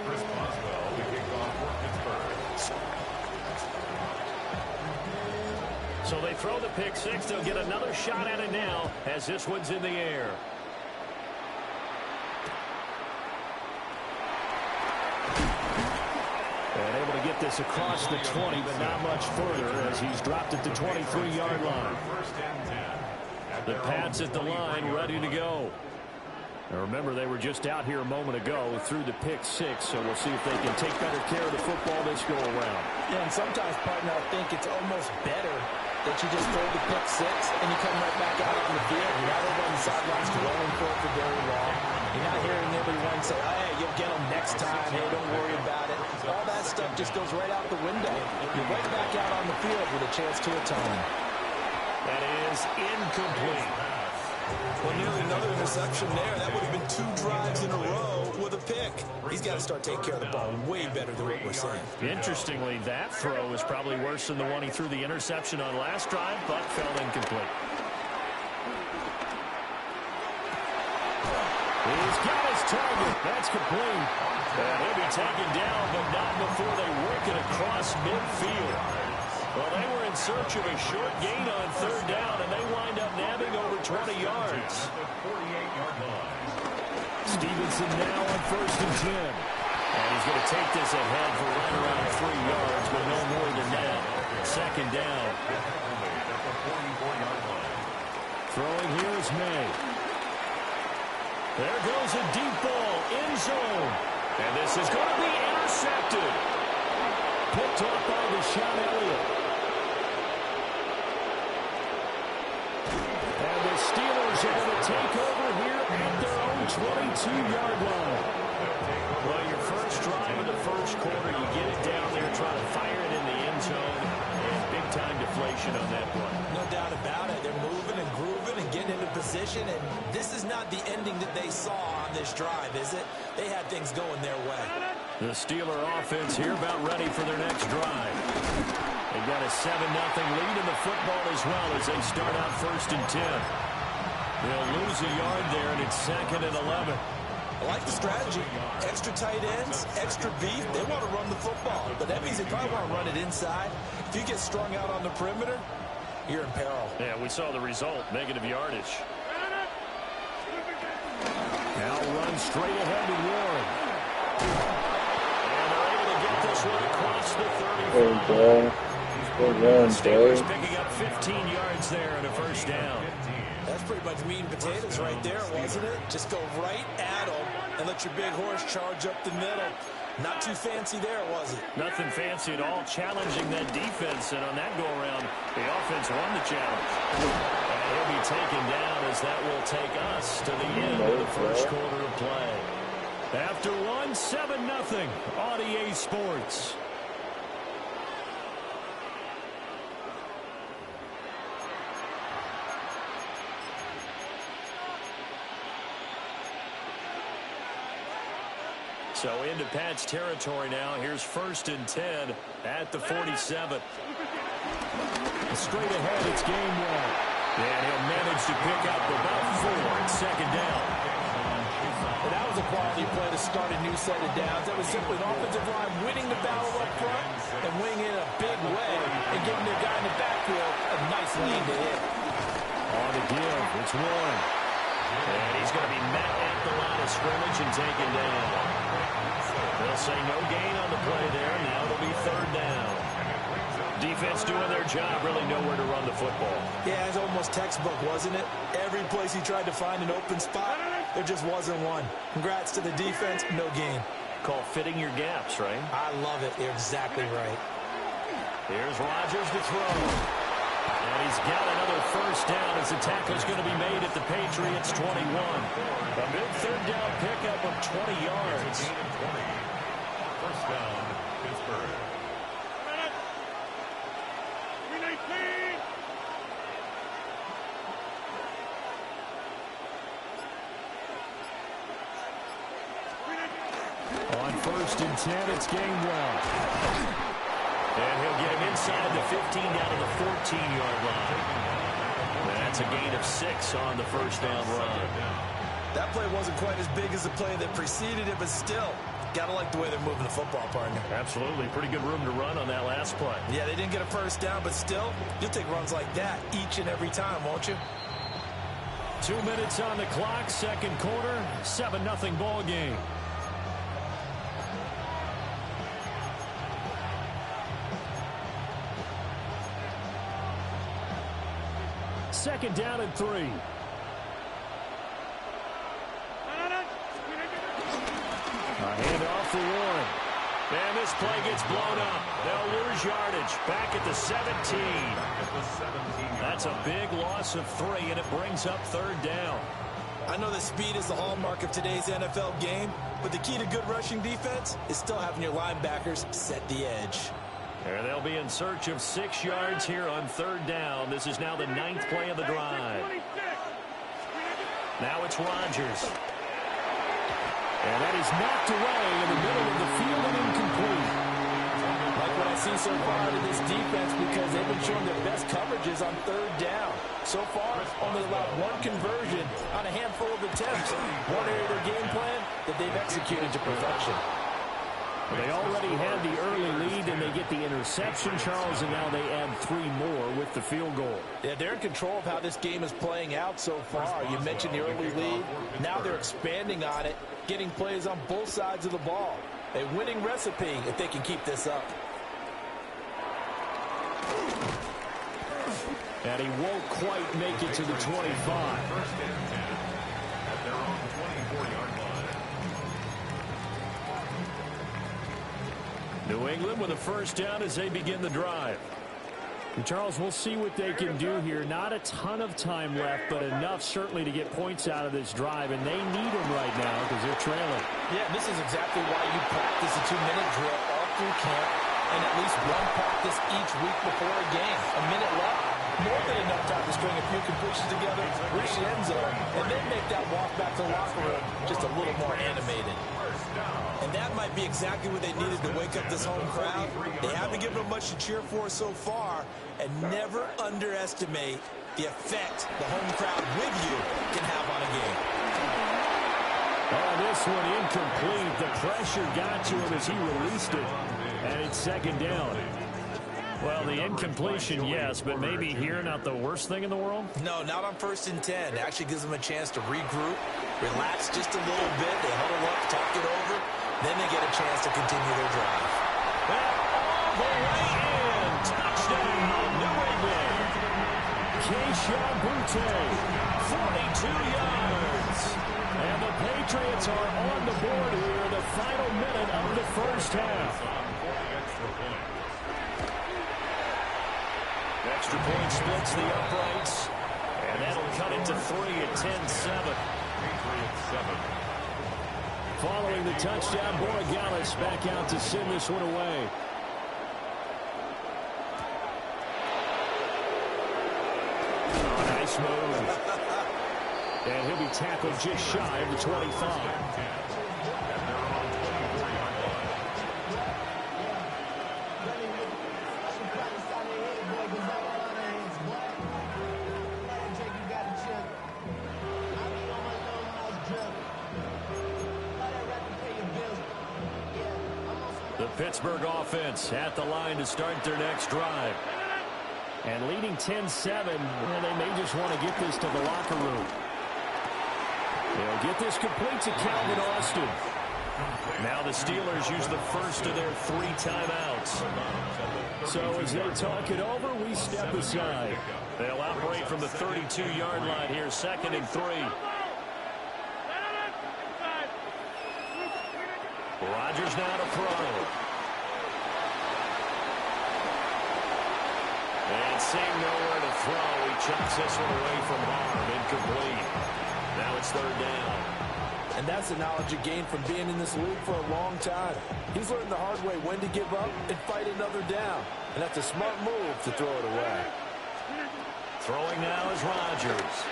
S3: Chris Boswell, the kickoff for Pittsburgh.
S1: So they throw the pick six. They'll get another shot at it now as this one's in the air. And able to get this across the 20, but not much further as he's dropped at the 23-yard line. The Pats at the line, ready to go. Now remember, they were just out here a moment ago through the pick six, so we'll see if they can take better care of the football this go around.
S2: Yeah, and sometimes, partner, I think it's almost better that you just throw the pick six and you come right back out on the field. You're not over on the sidelines dwelling for it for very long. You're not hearing everyone say, oh, hey, you'll get them next time. Hey, don't worry about it. All that stuff just goes right out the window. You're right back out on the field with a chance to atone.
S1: That is incomplete.
S2: Well, nearly another interception there. That would have been 2 drives in a row with a pick. He's got to start taking care of the ball way better than what we're saying.
S1: Interestingly, that throw is probably worse than the one he threw the interception on last drive, but fell incomplete. He's got his target. That's complete. And he'll be taken down, but not before they work it across midfield. Well, they were in search of a short gain on 3rd down, and they wind up nabbing over 20 yards. Stevenson now on 1st and 10. And he's going to take this ahead for right around 3 yards, but no more than that. 2nd down. Throwing here is May. There goes a deep ball, end zone. And this is going to be intercepted. Picked off by Deshaun Elliott. And the Steelers are going to take over here at their own 22-yard line. Well, your first drive of the first quarter, you get it down there, try to fire it in the end zone, and big-time deflation on that play.
S2: No doubt about it. They're moving and grooving and getting into position, and this is not the ending that they saw on this drive, is it? They had things going their way.
S1: The Steeler offense here about ready for their next drive. They've got a 7-0 lead in the football as well as they start out 1st and 10. They'll lose a yard there, and it's 2nd and 11.
S2: I like the strategy. Extra tight ends, extra beef. They want to run the football, but that means they probably want to run it inside. If you get strung out on the perimeter, you're in peril.
S1: Yeah, we saw the result, negative yardage. Now They'll run straight ahead to Warren. And they're able to get this one across the 35. Steelers picking up 15 yards there and a first down.
S2: That's pretty much meat and potatoes right there, wasn't it? Just go right at them and let your big horse charge up the middle. Not too fancy there, was it?
S1: Nothing fancy at all, challenging that defense, and on that go-around, the offense won the challenge. And he'll be taken down as that will take us to the end of the first quarter of play. After one, 7-0 on EA Sports. So into Pat's territory now. Here's 1st and 10 at the 47. Straight ahead, it's game one. And he'll manage to pick up about 4 at 2nd down.
S2: And that was a quality play to start a new set of downs. That was simply an offensive line winning the battle up front and winning it in a big way and giving their guy in the backfield a nice lane to hit.
S1: On the give, it's Warren. And he's going to be met at the line of scrimmage and taken down. They'll say no gain on the play there. Now it'll be 3rd down. Defense doing their job, really nowhere to run the football.
S2: Yeah, it's almost textbook, wasn't it? Every place he tried to find an open spot, there just wasn't one. Congrats to the defense, no gain.
S1: Call fitting your gaps, right?
S2: I love it. You're exactly right.
S1: Here's Rodgers to throw. And he's got another first down as the tackle's going to be made at the Patriots' 21. A big 3rd down pickup of 20 yards.
S3: First down, Pittsburgh.
S1: On 1st and 10, it's Gainwell. And he'll get him inside the 15 down to the 14-yard line. That's a gain of 6 on the first down run.
S2: That play wasn't quite as big as the play that preceded it, but still, gotta like the way they're moving the football, partner.
S1: Absolutely. Pretty good room to run on that last play.
S2: Yeah, they didn't get a first down, but still, you'll take runs like that each and every time, won't you?
S1: 2 minutes on the clock, 2nd quarter, 7-0 ball game. Second down and 3. A handoff for Warren. And this play gets blown up. They'll lose yardage. Back at the 17. That's a big loss of 3, and it brings up 3rd down.
S2: I know that speed is the hallmark of today's NFL game, but the key to good rushing defense is still having your linebackers set the edge.
S1: And they'll be in search of 6 yards here on 3rd down. This is now the 9th play of the drive. Now it's Rodgers. And that is knocked away in the middle of the field and incomplete.
S2: Like what I see so far out of this defense, because they've been showing their best coverages on 3rd down. So far, only allowed 1 conversion on a handful of attempts. One area of their game plan that they've executed to perfection.
S1: They already had the early lead, and they get the interception, Charles, and now they add 3 more with the field goal.
S2: Yeah, they're in control of how this game is playing out so far. You mentioned the early lead. Now they're expanding on it, getting plays on both sides of the ball. A winning recipe if they can keep this up.
S1: And he won't quite make it to the 25.
S3: First and 10 at their own 24-yard line.
S1: New England with a first down as they begin the drive. And Charles, we'll see what they can do here. Not a ton of time left, but enough certainly to get points out of this drive, and they need them right now because they're trailing.
S2: Yeah, this is exactly why you practice a 2-minute drill all through camp and at least one practice each week before a game. A minute left, more than enough time to string a few completions together, reach the end zone, and then make that walk back to the locker room just a little more animated. And that might be exactly what they needed to wake up this home crowd. They haven't given them much to cheer for so far, and never underestimate the effect the home crowd with you can have on a game.
S1: Oh, this one incomplete. The pressure got to him as he released it, and it's 2nd down. Well, the incompletion, yes, but maybe here not the worst thing in the world?
S2: No, not on 1st and 10. Actually gives them a chance to regroup, relax just a little bit. They huddle up, talk it over. Then they get a chance to continue their drive.
S1: All the way in. Touchdown, New England. Keyshawn Boutte, 42 yards. And the Patriots are on the board here in the final minute of the first half. Extra point splits the uprights, and that'll cut it to 3 at 10-7. Following the touchdown, Borregales back out to send this one away. Oh, nice move. And he'll be tackled just shy of the 25. The Pittsburgh offense at the line to start their next drive. And leading 10-7, well, they may just want to get this to the locker room. They'll get this complete to Calvin Austin. Now the Steelers use the first of their 3 timeouts. So as they talk it over, we step aside. They'll operate from the 32-yard line here, 2nd and 3. Rodgers now to throw. And seeing nowhere to throw, he chucks this one away from harm. Incomplete. Now it's 3rd down.
S2: And that's the knowledge he gained from being in this league for a long time. He's learned the hard way when to give up and fight another down. And that's a smart move to throw it away.
S1: Throwing now is Rodgers.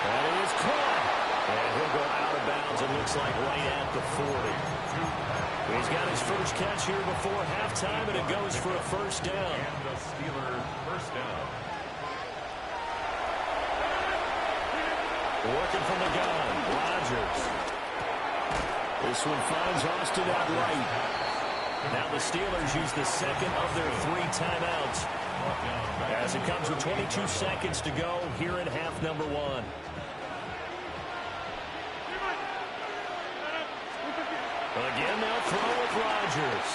S1: And he is caught. And he'll go out of bounds, it looks like right at the 40. He's got his first catch here before halftime, and it goes for a 1st down.
S3: And the Steelers' 1st down.
S1: Working from the gun, Rodgers. This one finds Austin out right. Now the Steelers use the 2nd of their 3 timeouts. As it comes with 22 seconds to go here in half number 1. Again, they'll throw with Rodgers.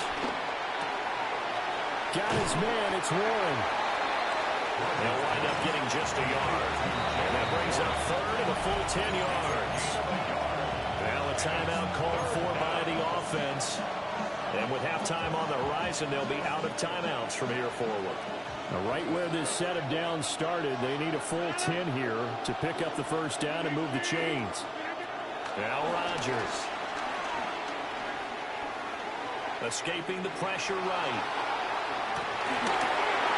S1: Got his man, it's Warren. They'll wind up getting just a yard. And that brings up 3rd and a full 10 yards. Now a timeout called for by the offense. And with halftime on the horizon, they'll be out of timeouts from here forward. Now, right where this set of downs started, they need a full 10 here to pick up the 1st down and move the chains. Now Rodgers. Escaping the pressure right.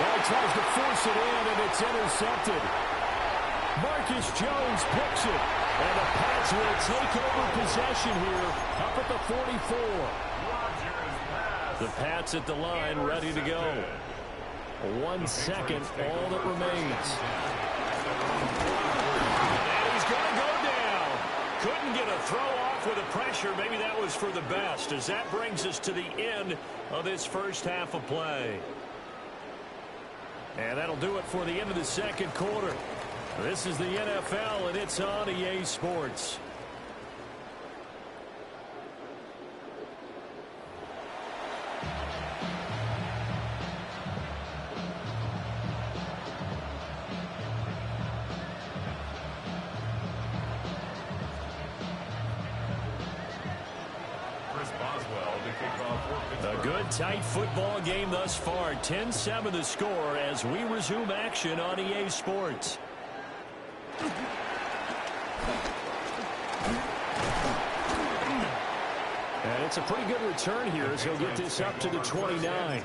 S1: Ball tries to force it in, and it's intercepted. Marcus Jones picks it, and the Pats will take over possession here up at the 44. The Pats at the line ready to go. 1 second, all that remains. And he's going to go down. Couldn't get a throw off with the pressure. Maybe that was for the best, as that brings us to the end of this first half of play. And that'll do it for the end of the 2nd quarter. This is the NFL, and it's on EA Sports. A good, tight football game thus far. 10-7 the score as we resume action on EA Sports. And it's a pretty good return here as he'll get this up to the 29.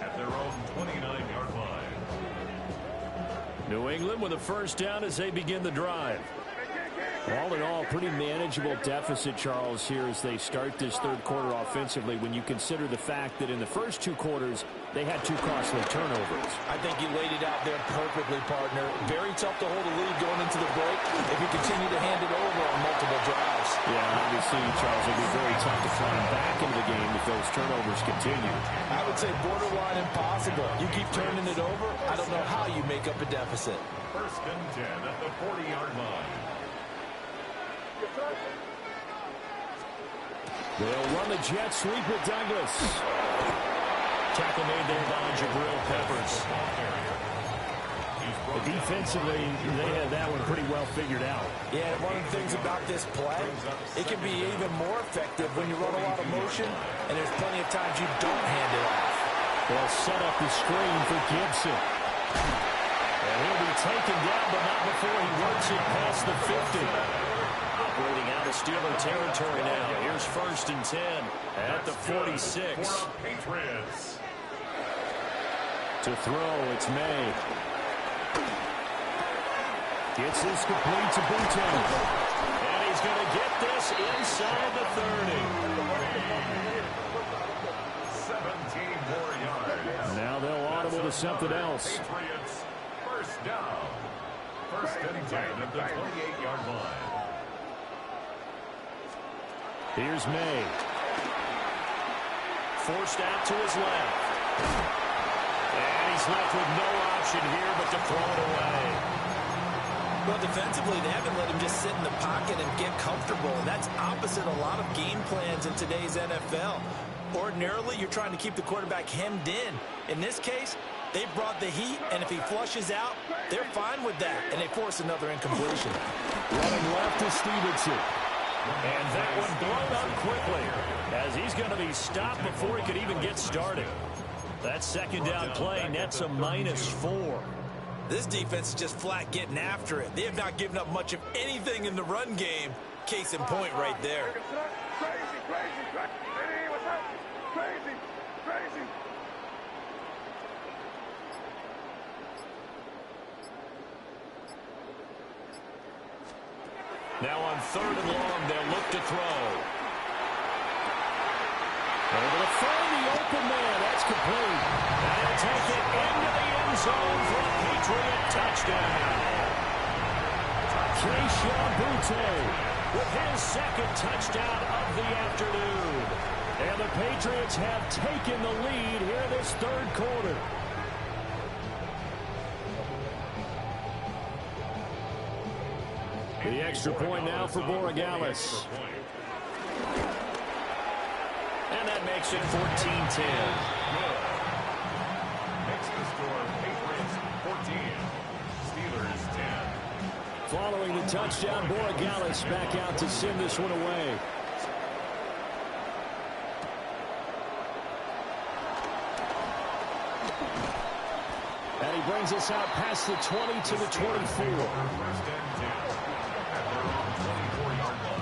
S3: At their own 29-yard line.
S1: New England with a 1st down as they begin the drive. All in all, pretty manageable deficit, Charles, here as they start this third quarter offensively when you consider the fact that in the first two quarters, they had two costly turnovers.
S2: I think you laid it out there perfectly, partner. Very tough to hold a lead going into the break if you continue to hand it over on multiple drives.
S1: Yeah, obviously, Charles, it'll be very tough to climb back into the game if those turnovers continue.
S2: I would say borderline impossible. You keep turning it over, I don't know how you make up a deficit.
S3: First and 10 at the 40-yard line.
S1: They'll run the jet sweep with Douglas. Tackle made there by Jabril Peppers. Defensively, they had that one pretty well figured out.
S2: Yeah, and one of the things about this play, it can be even more effective when you run a lot of motion, and there's plenty of times you don't hand it off.
S1: They'll set up the screen for Gibson. And he'll be taken down, but not before he works it past the 50. Operating out of Steeler territory now. Here's first and 10 at the 46.
S3: Patriots.
S1: To throw, it's May. Gets this complete to Butte. And he's going to get this inside the 30.
S3: 17 more yards.
S1: Now they'll audible to something else.
S3: Patriots first down. First and 10 at the 28-yard line.
S1: Here's May. Forced out to his left. And he's left with no option here but to throw it away.
S2: Well, defensively, they haven't let him just sit in the pocket and get comfortable. And that's opposite a lot of game plans in today's NFL. Ordinarily, you're trying to keep the quarterback hemmed in. In this case, they brought the heat, and if he flushes out, they're fine with that. And they force another incompletion.
S1: Running left to Stevenson. And that one blown up quickly as he's going to be stopped before he could even get started. That second down play nets a -4.
S2: This defense is just flat getting after it. They have not given up much of anything in the run game. Case in point right there.
S4: Crazy, crazy, crazy. What's up? Crazy, crazy.
S1: Now on third and long, they'll look to throw. Able to find the open man. That's complete. And he'll take it into the end zone for a Patriot touchdown. Keyshawn Butte with his second touchdown of the afternoon. And the Patriots have taken the lead here this third quarter. The extra point now for Borregales. And that makes it 14-10.
S3: Makes the score Patriots 14. Steelers 10.
S1: Following the touchdown, Borregales back out to send this one away. And he brings us out past the 20 to the 24.
S3: First and 10 at their own 24-yard line.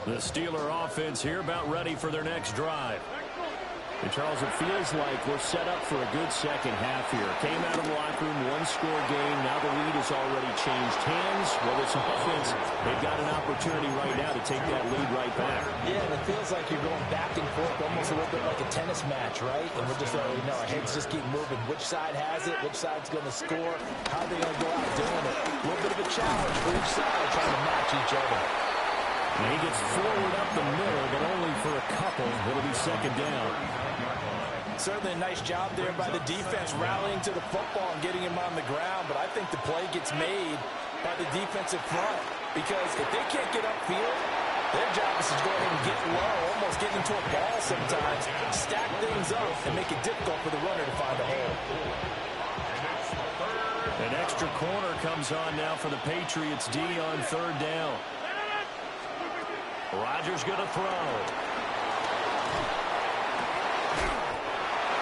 S1: The Steeler offense here about ready for their next drive. And Charles, it feels like we're set up for a good second half here. Came out of the locker room, one-score game. Now the lead has already changed hands. Well, this offense, they've got an opportunity right now to take that lead right back.
S2: Yeah, and it feels like you're going back and forth, almost a little bit like a tennis match, right? And we're just already know our heads just keep moving. Which side has it? Which side's going to score? How are they going to go out doing it? A little bit of a challenge for each side, trying to match each other.
S1: And he gets forward up the middle, but only for a couple. It'll be second down.
S2: Certainly a nice job there by the defense rallying to the football and getting him on the ground, but I think the play gets made by the defensive front because if they can't get upfield, their job is to go ahead and get low, almost get into a ball sometimes, stack things up, and make it difficult for the runner to find a hole.
S1: An extra corner comes on now for the Patriots D on third down. Rodgers going to throw.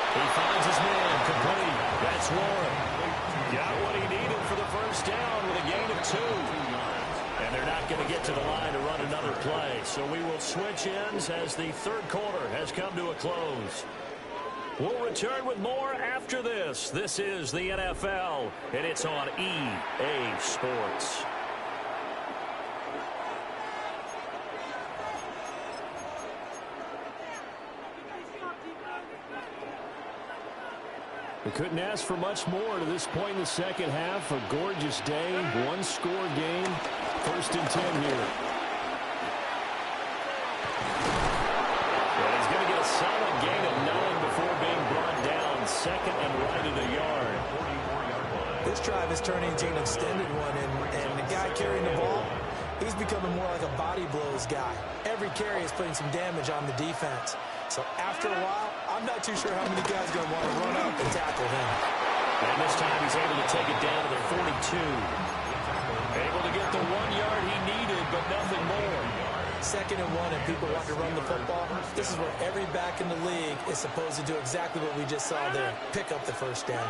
S1: He finds his man complete. That's Warren. Got what he needed for the first down with a gain of 2. And they're not going to get to the line to run another play. So we will switch ends as the third quarter has come to a close. We'll return with more after this. This is the NFL, and it's on EA Sports. We couldn't ask for much more to this point in the second half. A gorgeous day, one-score game. First and 10 here. And he's going to get a solid gain of 9 before being brought down. Second and right at a yard.
S2: This drive is turning into an extended one, and the guy carrying the ball, he's becoming more like a body blows guy. Every carry is putting some damage on the defense. So after a while, I'm not too sure how many guys are going to want to run up and tackle him.
S1: And this time he's able to take it down to the 42. Able to get the 1 yard he needed, but nothing more.
S2: Second and 1, and people want to run the football. This is where every back in the league is supposed to do exactly what we just saw there. Pick up the first down.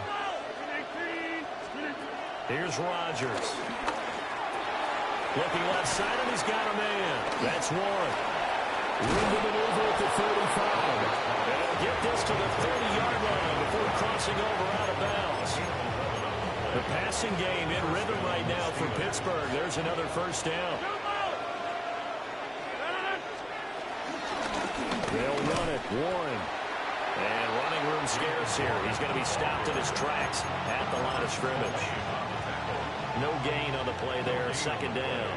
S1: Here's Rodgers. Looking left side, and he's got a man. That's Warren. Room to maneuver at the 35. And he'll get this to the 30-yard line before crossing over out of bounds. The passing game in rhythm right now for Pittsburgh. There's another first down. They'll run it. Warren. And running room scarce here. He's going to be stopped in his tracks at the line of scrimmage. No gain on the play there. Second down.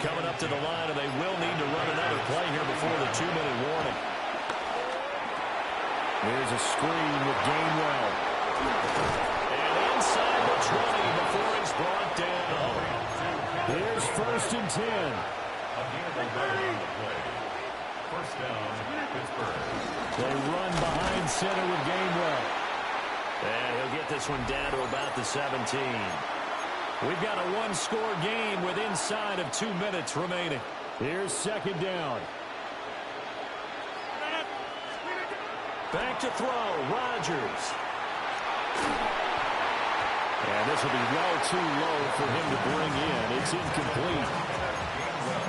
S1: Coming up to the line, and they will need to run another play here before the 2-minute warning. Here's a screen with Gainwell. And inside the 20 before he's brought down. Here's first and 10.
S3: First down, Pittsburgh.
S1: They run behind center with Gainwell. And he'll get this one down to about the 17. We've got a one-score game with inside of 2 minutes remaining. Here's second down. Back to throw, Rodgers. And this will be well too low for him to bring in. It's incomplete.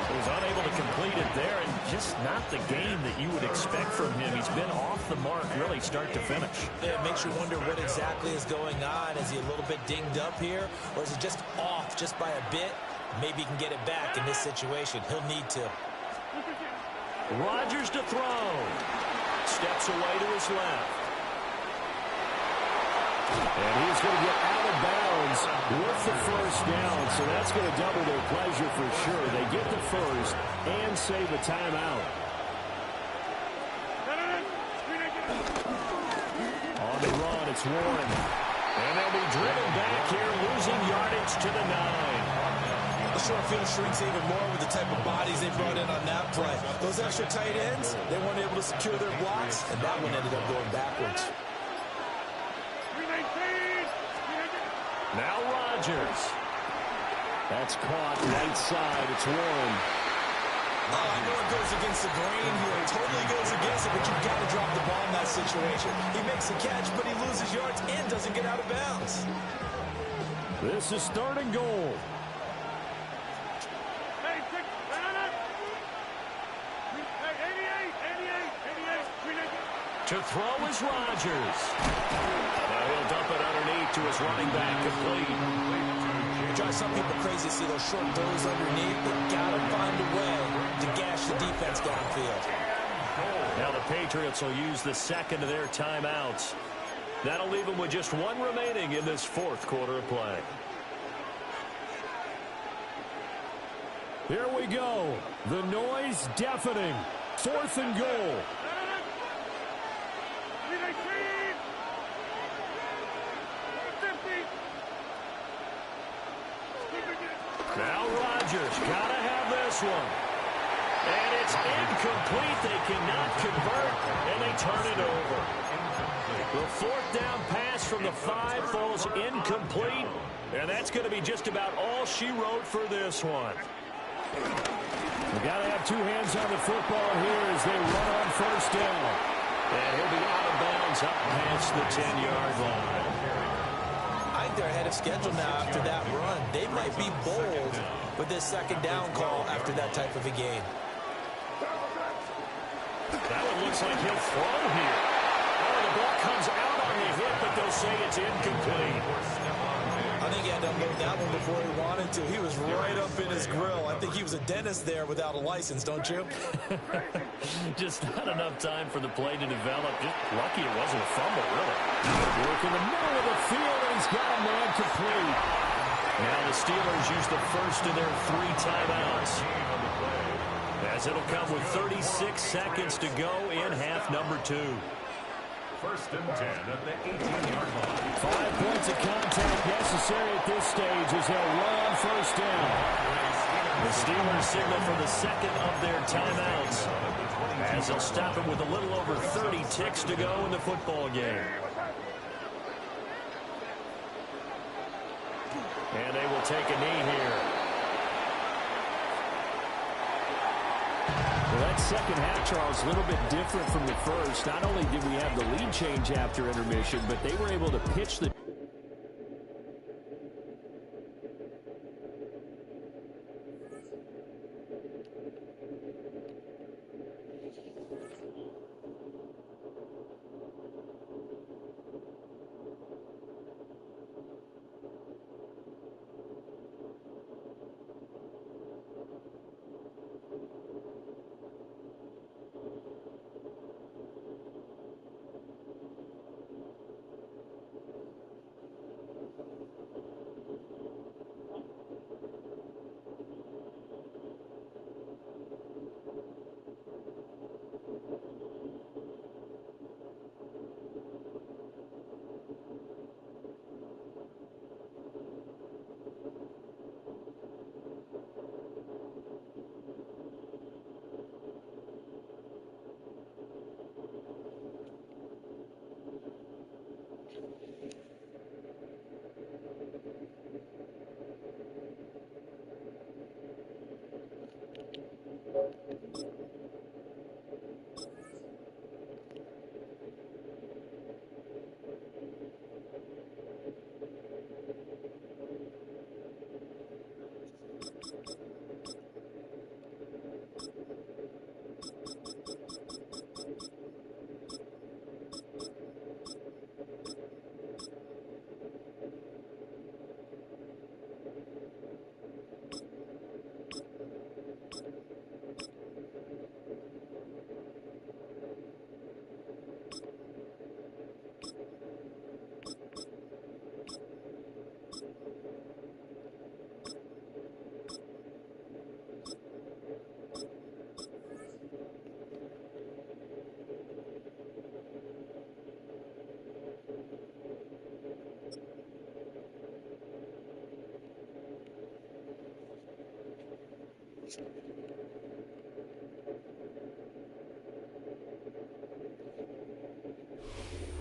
S1: He was unable to complete it there, and just not the game that you would expect from him. He's been off the mark really start to finish.
S2: Yeah, it makes you wonder what exactly is going on. Is he a little bit dinged up here, or is he just off just by a bit? Maybe he can get it back in this situation. He'll need to.
S1: Rodgers to throw. Steps away to his left. And he's going to get out of bounds with the first down, so that's going to double their pleasure for sure. They get the first and save a timeout. On the run, it's Warren. And they'll be driven back here, losing yardage to the 9.
S2: The short field shrinks even more with the type of bodies they brought in on that play. Those extra tight ends, they weren't able to secure their blocks, and that one ended up going backwards.
S1: Now Rodgers. That's caught right side. It's Warren.
S2: Oh, I know it goes against the grain here. It totally goes against it, but you've got to drop the ball in that situation. He makes the catch, but he loses yards and doesn't get out of bounds.
S1: This is third and goal. To throw is Rodgers. Now he'll dump it underneath to his running back, complete.
S2: It drives some people crazy to see those short throws underneath. They've got to find a way to gash the defense downfield.
S1: Now the Patriots will use the second of their timeouts. That'll leave them with just one remaining in this fourth quarter of play. Here we go. The noise deafening. Fourth and goal. Now Rodgers, gotta have this one. And it's incomplete. They cannot convert, and they turn it over. The fourth down pass from the 5 falls incomplete, and that's going to be just about all she wrote for this one. We've got to have two hands on the football here as they run on first down. And he'll be out of bounds up past the 10-yard line.
S2: think they're ahead of schedule now after that run. They might be bold with this second down call after that type of a game.
S1: That one looks like he'll throw here. Oh, the ball comes out on the hit, but they'll say it's incomplete.
S2: I think he had to unload that one before he wanted to. He was right up in his grill. I think he was a dentist there without a license, don't you?
S1: Just not enough time for the play to develop. Just lucky it wasn't a fumble, really. Work in the middle of the field, and he's got a man complete. Now the Steelers use the first of their 3 timeouts, as it'll come with 36 seconds to go in half number 2.
S3: First and 10 at the 18-yard line.
S1: 5 points of contact necessary at this stage as they'll run on first down. The Steelers signal for the second of their timeouts, as they'll stop it with a little over 30 ticks to go in the football game. And they will take a knee here. Well, that second half, Charles, a little bit different from the first. Not only did we have the lead change after intermission, but they were able to pitch the...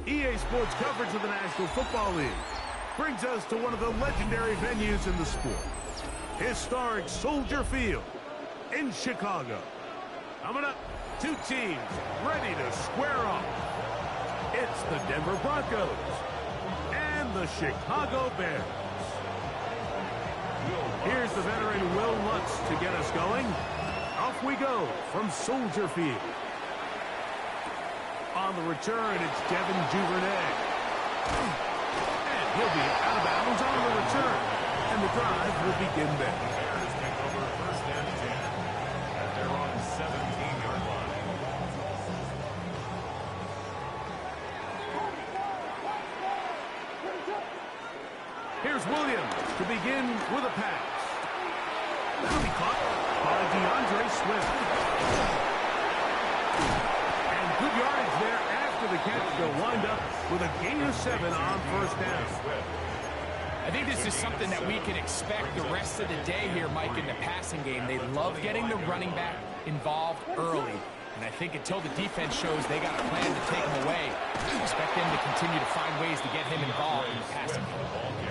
S6: EA Sports coverage of the National Football League brings us to one of the legendary venues in the sport, historic Soldier Field in Chicago. Coming up, 2 teams ready to square off. It's the Denver Broncos and the Chicago Bears. Here's the veteran Will Lutz to get us going. Off we go from Soldier Field. On the return, it's Devin Duvernay. And he'll be out of bounds on the return. And the drive will begin there.
S3: Bears take over first and 10 at their own 17-yard line.
S6: Here's Williams to begin with a pass. That'll be caught by DeAndre Swift. And good yardage there after the catch. They'll wind up with a gain of 7 on first down.
S7: I think this is something that we can expect the rest of the day here, Mike, in the passing game. They love getting the running back involved early. And I think until the defense shows they got a plan to take him away, expect them to continue to find ways to get him involved in the passing game.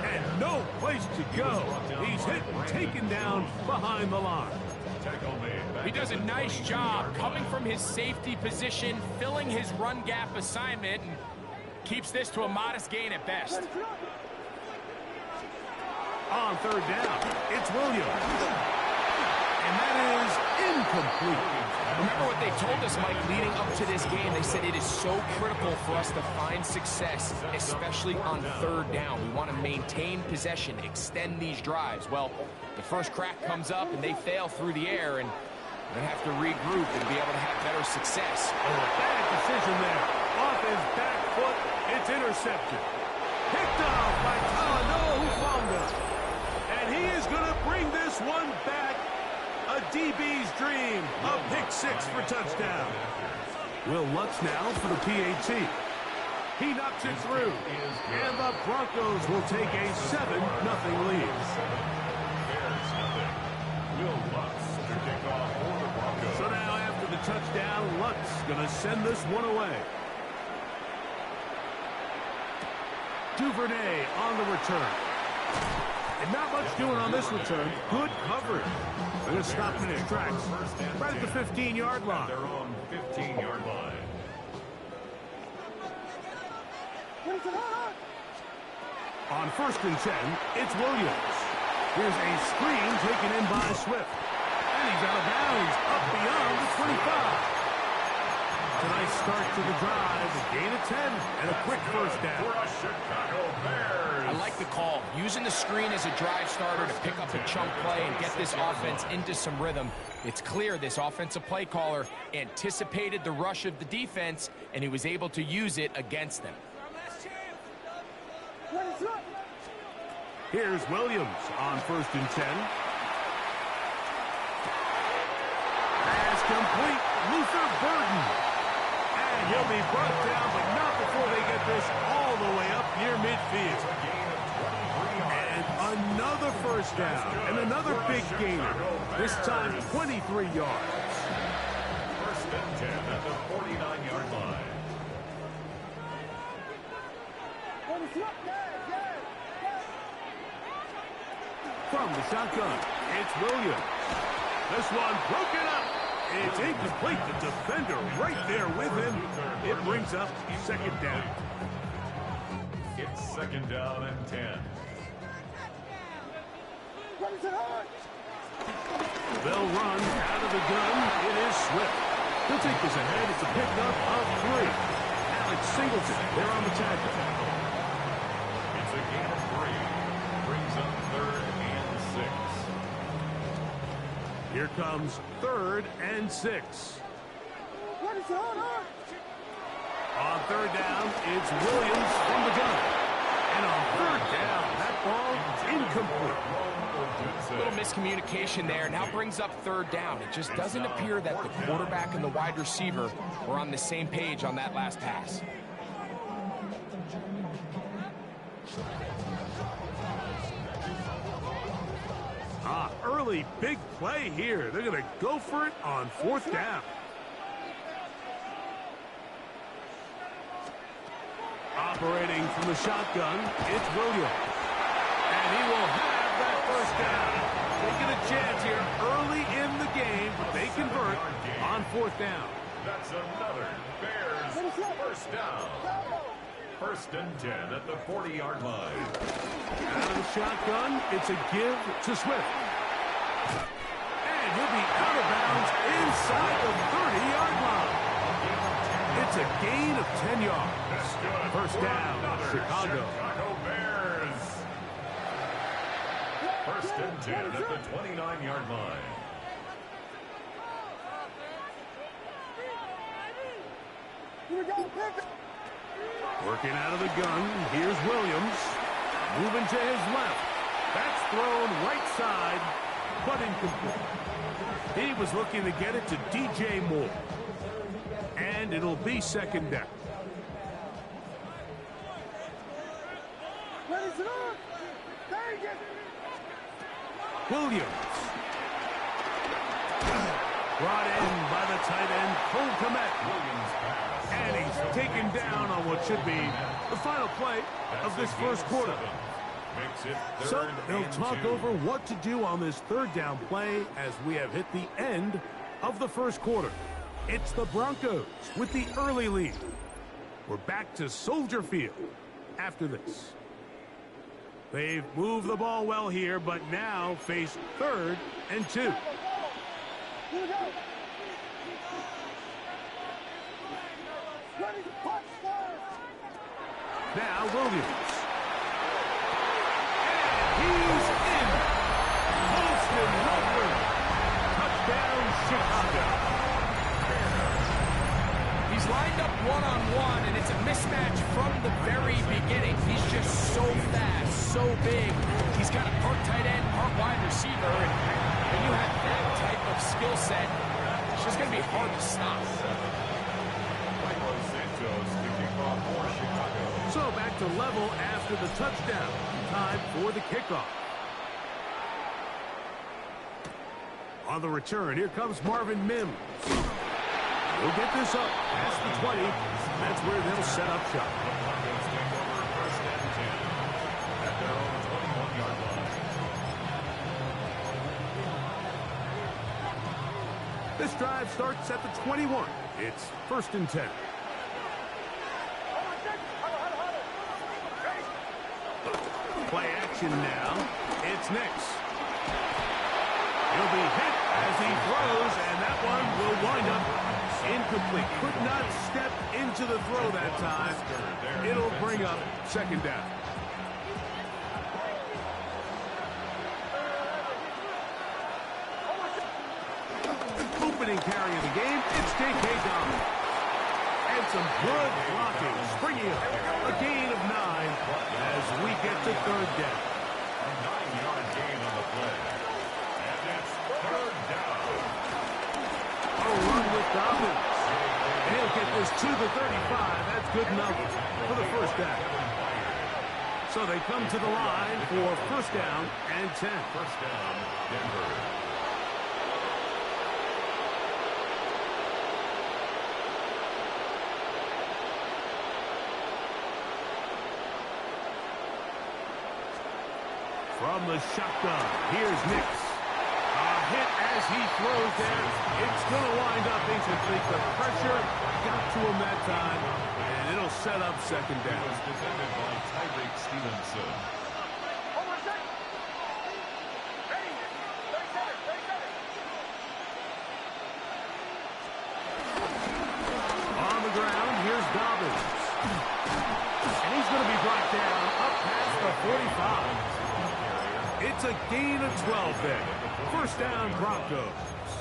S6: And no place to go. He's hit and taken down behind the line.
S7: He does a nice job coming from his safety position, filling his run gap assignment, and keeps this to a modest gain at best.
S6: On third down, it's Williams. And that is incomplete.
S7: Remember what they told us, Mike, leading up to this game. They said it is so critical for us to find success, especially on third down. We want to maintain possession, extend these drives. Well, the first crack comes up, and they fail through the air, and they have to regroup and be able to have better success.
S6: Oh, a bad decision there. Off his back foot, it's intercepted. Picked off by Talanoa Hufanga. And he is going to bring this one back. A DB's dream. A pick six for touchdown. Will Lutz now for the PAT. He knocks it through. And the Broncos will take a 7-0 lead.
S3: Will Lutz to kick off for the Broncos.
S6: So now after the touchdown, Lutz going to send this one away. Duvernay on the return. And not much doing on this return. Good coverage. They're going to stop in his tracks. Right at the 15-yard line.
S3: Their own 15-yard line.
S6: On 1st and 10, it's Williams. Here's a screen taken in by Swift. And he's out of bounds, up beyond the 25. It's a nice start to the drive, a gain of 10, and a quick first down.
S3: For a Chicago Bears.
S7: I like the call. Using the screen as a drive starter to pick up a chunk play and get this offense into some rhythm. It's clear this offensive play caller anticipated the rush of the defense, and he was able to use it against them.
S6: Here's Williams on 1st and 10. Pass complete. Luther Burden. And he'll be brought down, but not before they get this all the way up near midfield. And another first down. And another big gainer. This time 23 yards.
S3: 1st and 10 at the 49-yard line.
S6: From the shotgun, it's Williams. This one broken up. It's incomplete. The defender right there with him. It brings up 2nd down.
S3: It's 2nd down and 10.
S6: They'll run out of the gun. It is Swift. He'll take this ahead. It's a pickup of 3. Alex Singleton, they're on the tackle.
S3: It's a gain of 3. Brings up 3rd and 6.
S6: Here comes 3rd and 6. On 3rd down, it's Williams from the gun. And on 3rd down, that ball incomplete.
S7: A little miscommunication there. Now brings up 3rd down. It just doesn't appear that the quarterback and the wide receiver were on the same page on that last pass.
S6: Early big play here. They're going to go for it on 4th down. Operating from the shotgun, it's Williams. And he will have that first down. Taking a chance here early in the game, but they convert on 4th down.
S3: That's another Bears first down. 1st and 10 at the 40-yard line.
S6: Out of the shotgun, it's a give to Swift. And he'll be out of bounds inside the 30-yard line. It's a gain of 10 yards. First down, Chicago.
S3: Chicago Bears. 1st and 10 at the 29-yard line.
S6: Working out of the gun, here's Williams. Moving to his left. That's thrown right side, but incomplete. He was looking to get it to DJ Moore. And it'll be 2nd down. Williams. Brought in by the tight end, Cole Kmet. And he's taken down on what should be the final play of this first quarter. So they'll talk over what to do on this 3rd down play as we have hit the end of the first quarter. It's the Broncos with the early lead. We're back to Soldier Field after this. They've moved the ball well here, but now face 3rd and 2. Now Williams. And he's in. Holston Lover. Touchdown, Chicago.
S7: He's lined up one-on-one, and it's a mismatch from the very beginning. He's just so fast, so big. He's got a part tight end, part wide receiver, and when you have that type of skill set, it's just going to be hard to stop.
S6: So back to level after the touchdown. Time for the kickoff. On the return, here comes Marvin Mims. He'll get this up past the 20. That's where they'll set up shop. This drive starts at the 21. It's 1st and 10. Play action now. It's Nix. He'll be hit as he throws, and that one will wind up incomplete. Could not step into the throw that time. It'll bring up 2nd down. Opening carry of the game, it's J.K. Dobbins. And some good blocking, springing up. A gain of 9 as we get to 3rd down.
S3: A 9-yard gain on the play. And it's 3rd down.
S6: A run with Dobbins. And he'll get this to the 35. That's good enough for the 1st down. So they come to the line for 1st down and 10.
S3: 1st down, Denver.
S6: From the shotgun, here's Nix. A hit as he throws there. It's going to wind up incomplete. The pressure got to him that time, and it'll set up 2nd down.
S3: It was defended by Tyreek Stevenson.
S6: On the ground, here's Dobbins. And he's going to be brought down up past the 45. It's a gain of 12 there. 1st down, Broncos.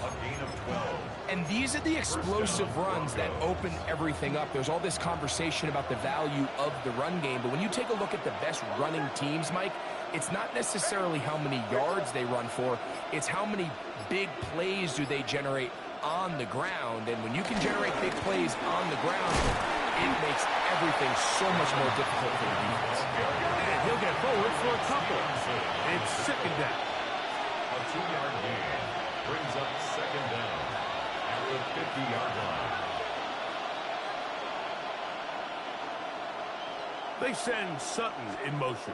S3: A gain of 12.
S7: And these are the explosive runs that open everything up. There's all this conversation about the value of the run game, but when you take a look at the best running teams, Mike, it's not necessarily how many yards they run for, it's how many big plays do they generate on the ground. And when you can generate big plays on the ground, it makes everything so much more difficult for the defense.
S6: And he'll get forward for a couple. It's 2nd down.
S3: A 2-yard gain brings up 2nd down at the 50-yard line.
S6: They send Sutton in motion.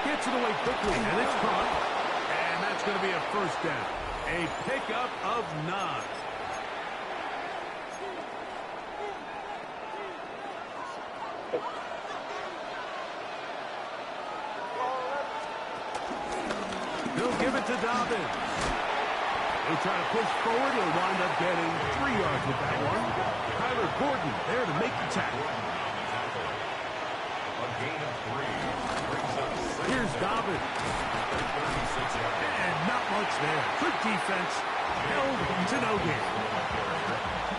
S6: Gets it away quickly, and it's caught. And that's going to be a 1st down. A pickup of 9. They'll give it to Dobbins. He'll try to push forward. He'll wind up getting 3 yards with that one. Tyler Gordon there to make the tackle.
S3: A gain of 3 brings up 2nd.
S6: Here's Dobbins. And not much there. Good defense. Held to no gain.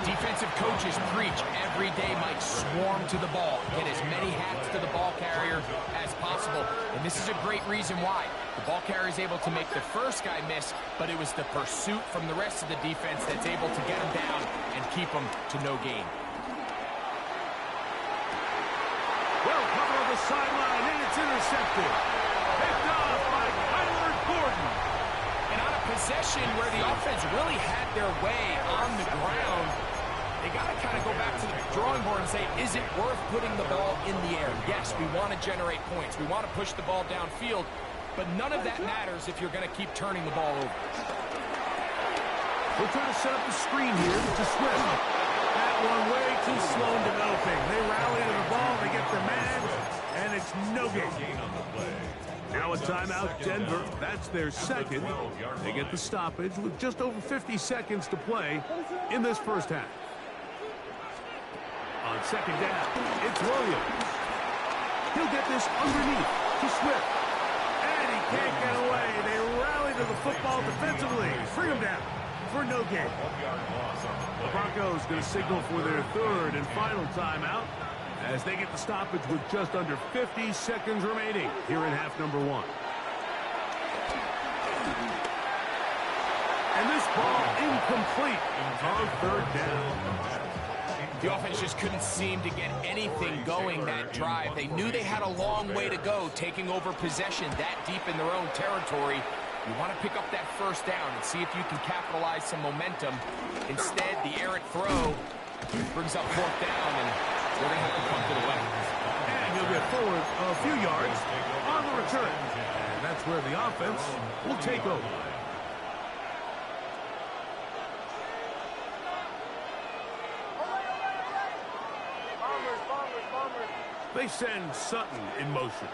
S7: Defensive coaches preach every day, Mike, swarm to the ball. Get as many hats to the ball carrier as possible. And this is a great reason why. The ball carrier is able to make the first guy miss, but it was the pursuit from the rest of the defense that's able to get him down and keep him to no gain.
S6: Well, cover on the sideline, and it's intercepted. Picked off by Tyler Gordon.
S7: And on a possession where the offense really had their way on the ground, they got to kind of go back to the drawing board and say, is it worth putting the ball in the air? Yes, we want to generate points. We want to push the ball downfield, but none of that matters if you're going to keep turning the ball over.
S6: We'll try to set up the screen here to Swift. That one way too slow in developing. They rally to the ball, they get their man, and it's no gain on the play. Now a timeout, Denver. That's their second. They get the stoppage with just over 50 seconds to play in this first half. On second down, it's Williams. He'll get this underneath to Swift. And he can't get away. They rally to the football defensively. Bring him down for no gain. The Broncos going to signal for their third and final timeout as they get the stoppage with just under 50 seconds remaining here in half number one. And this ball incomplete on third down.
S7: The offense just couldn't seem to get anything going that drive. They knew they had a long way to go, taking over possession that deep in their own territory. You want to pick up that first down and see if you can capitalize some momentum. Instead, the errant throw brings up fourth down, and they're going to have to punt it away.
S6: And he'll get forward a few yards on the return. And that's where the offense will take over. They send Sutton in motion.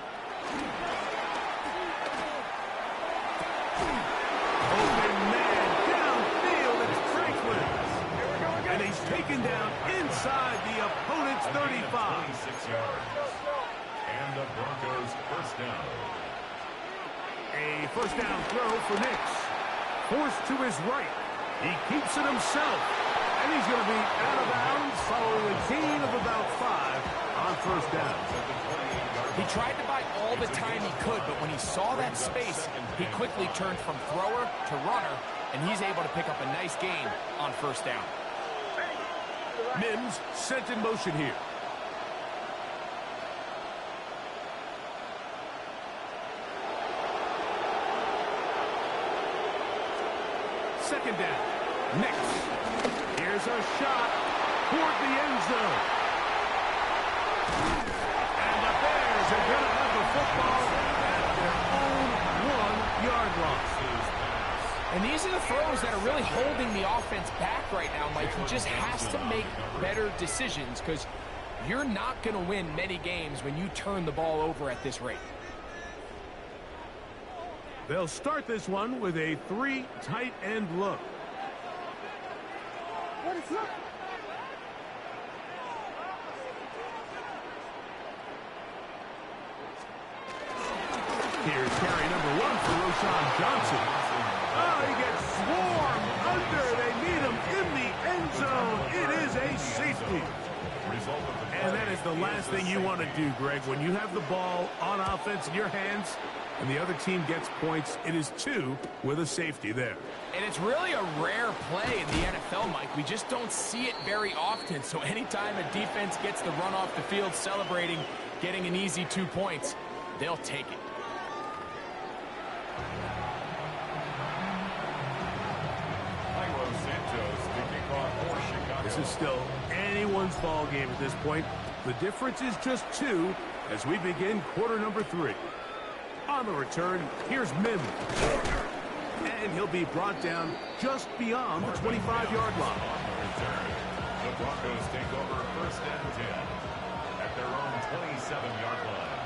S6: Open man downfield, it's Franklin. And he's taken down inside the opponent's 35.
S3: 26 yards. And the Broncos first down.
S6: A first down throw for Nix. Forced to his right. He keeps it himself. And he's going to be out of bounds following a gain of about 5 on first down.
S7: He tried to buy all the time he could, but when he saw that space, he quickly turned from thrower to runner, and he's able to pick up a nice gain on first down.
S6: Mims sent in motion here. Second down. Next. Here's a shot toward the end zone. And the Bears are going to have the football at their own 1-yard line.
S7: And these are the throws that are really holding the offense back right now, Mike. He just has to make better decisions because you're not going to win many games when you turn the ball over at this rate.
S6: They'll start this one with a 3 tight end look.
S4: What is up?
S6: Here's carry number 1 for Roshan Johnson. Oh, he gets swarmed under. They meet him in the end zone. It is a safety. And that is the last thing you want to do, Greg. When you have the ball on offense in your hands and the other team gets points, it is 2 with a safety there.
S7: And it's really a rare play in the NFL, Mike. We just don't see it very often. So anytime a defense gets the run off the field celebrating, getting an easy 2 points, they'll take it.
S6: This is still anyone's ball game at this point. The difference is just 2 as we begin quarter number 3. On the return, here's Mims. And he'll be brought down just beyond the 25-yard line.
S3: The Broncos take over first and 10 at their own 27-yard line.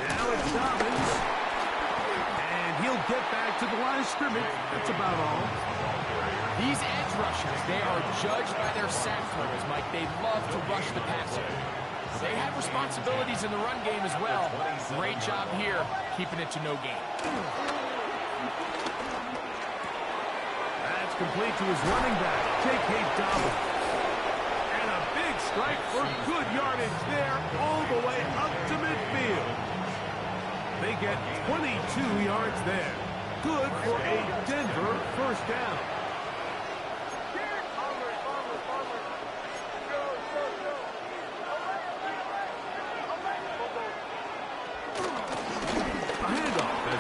S6: Now it's Dobbins. And he'll get back to the line of scrimmage. That's about all.
S7: These edge rushers, they are judged by their sack totals, Mike. They love to rush the passer. They have responsibilities in the run game as well. Great job here, keeping it to no gain.
S6: That's complete to his running back, J.K. Dobbins. And a big strike for good yardage there all the way up to midfield. They get 22 yards there. Good for a Denver first down.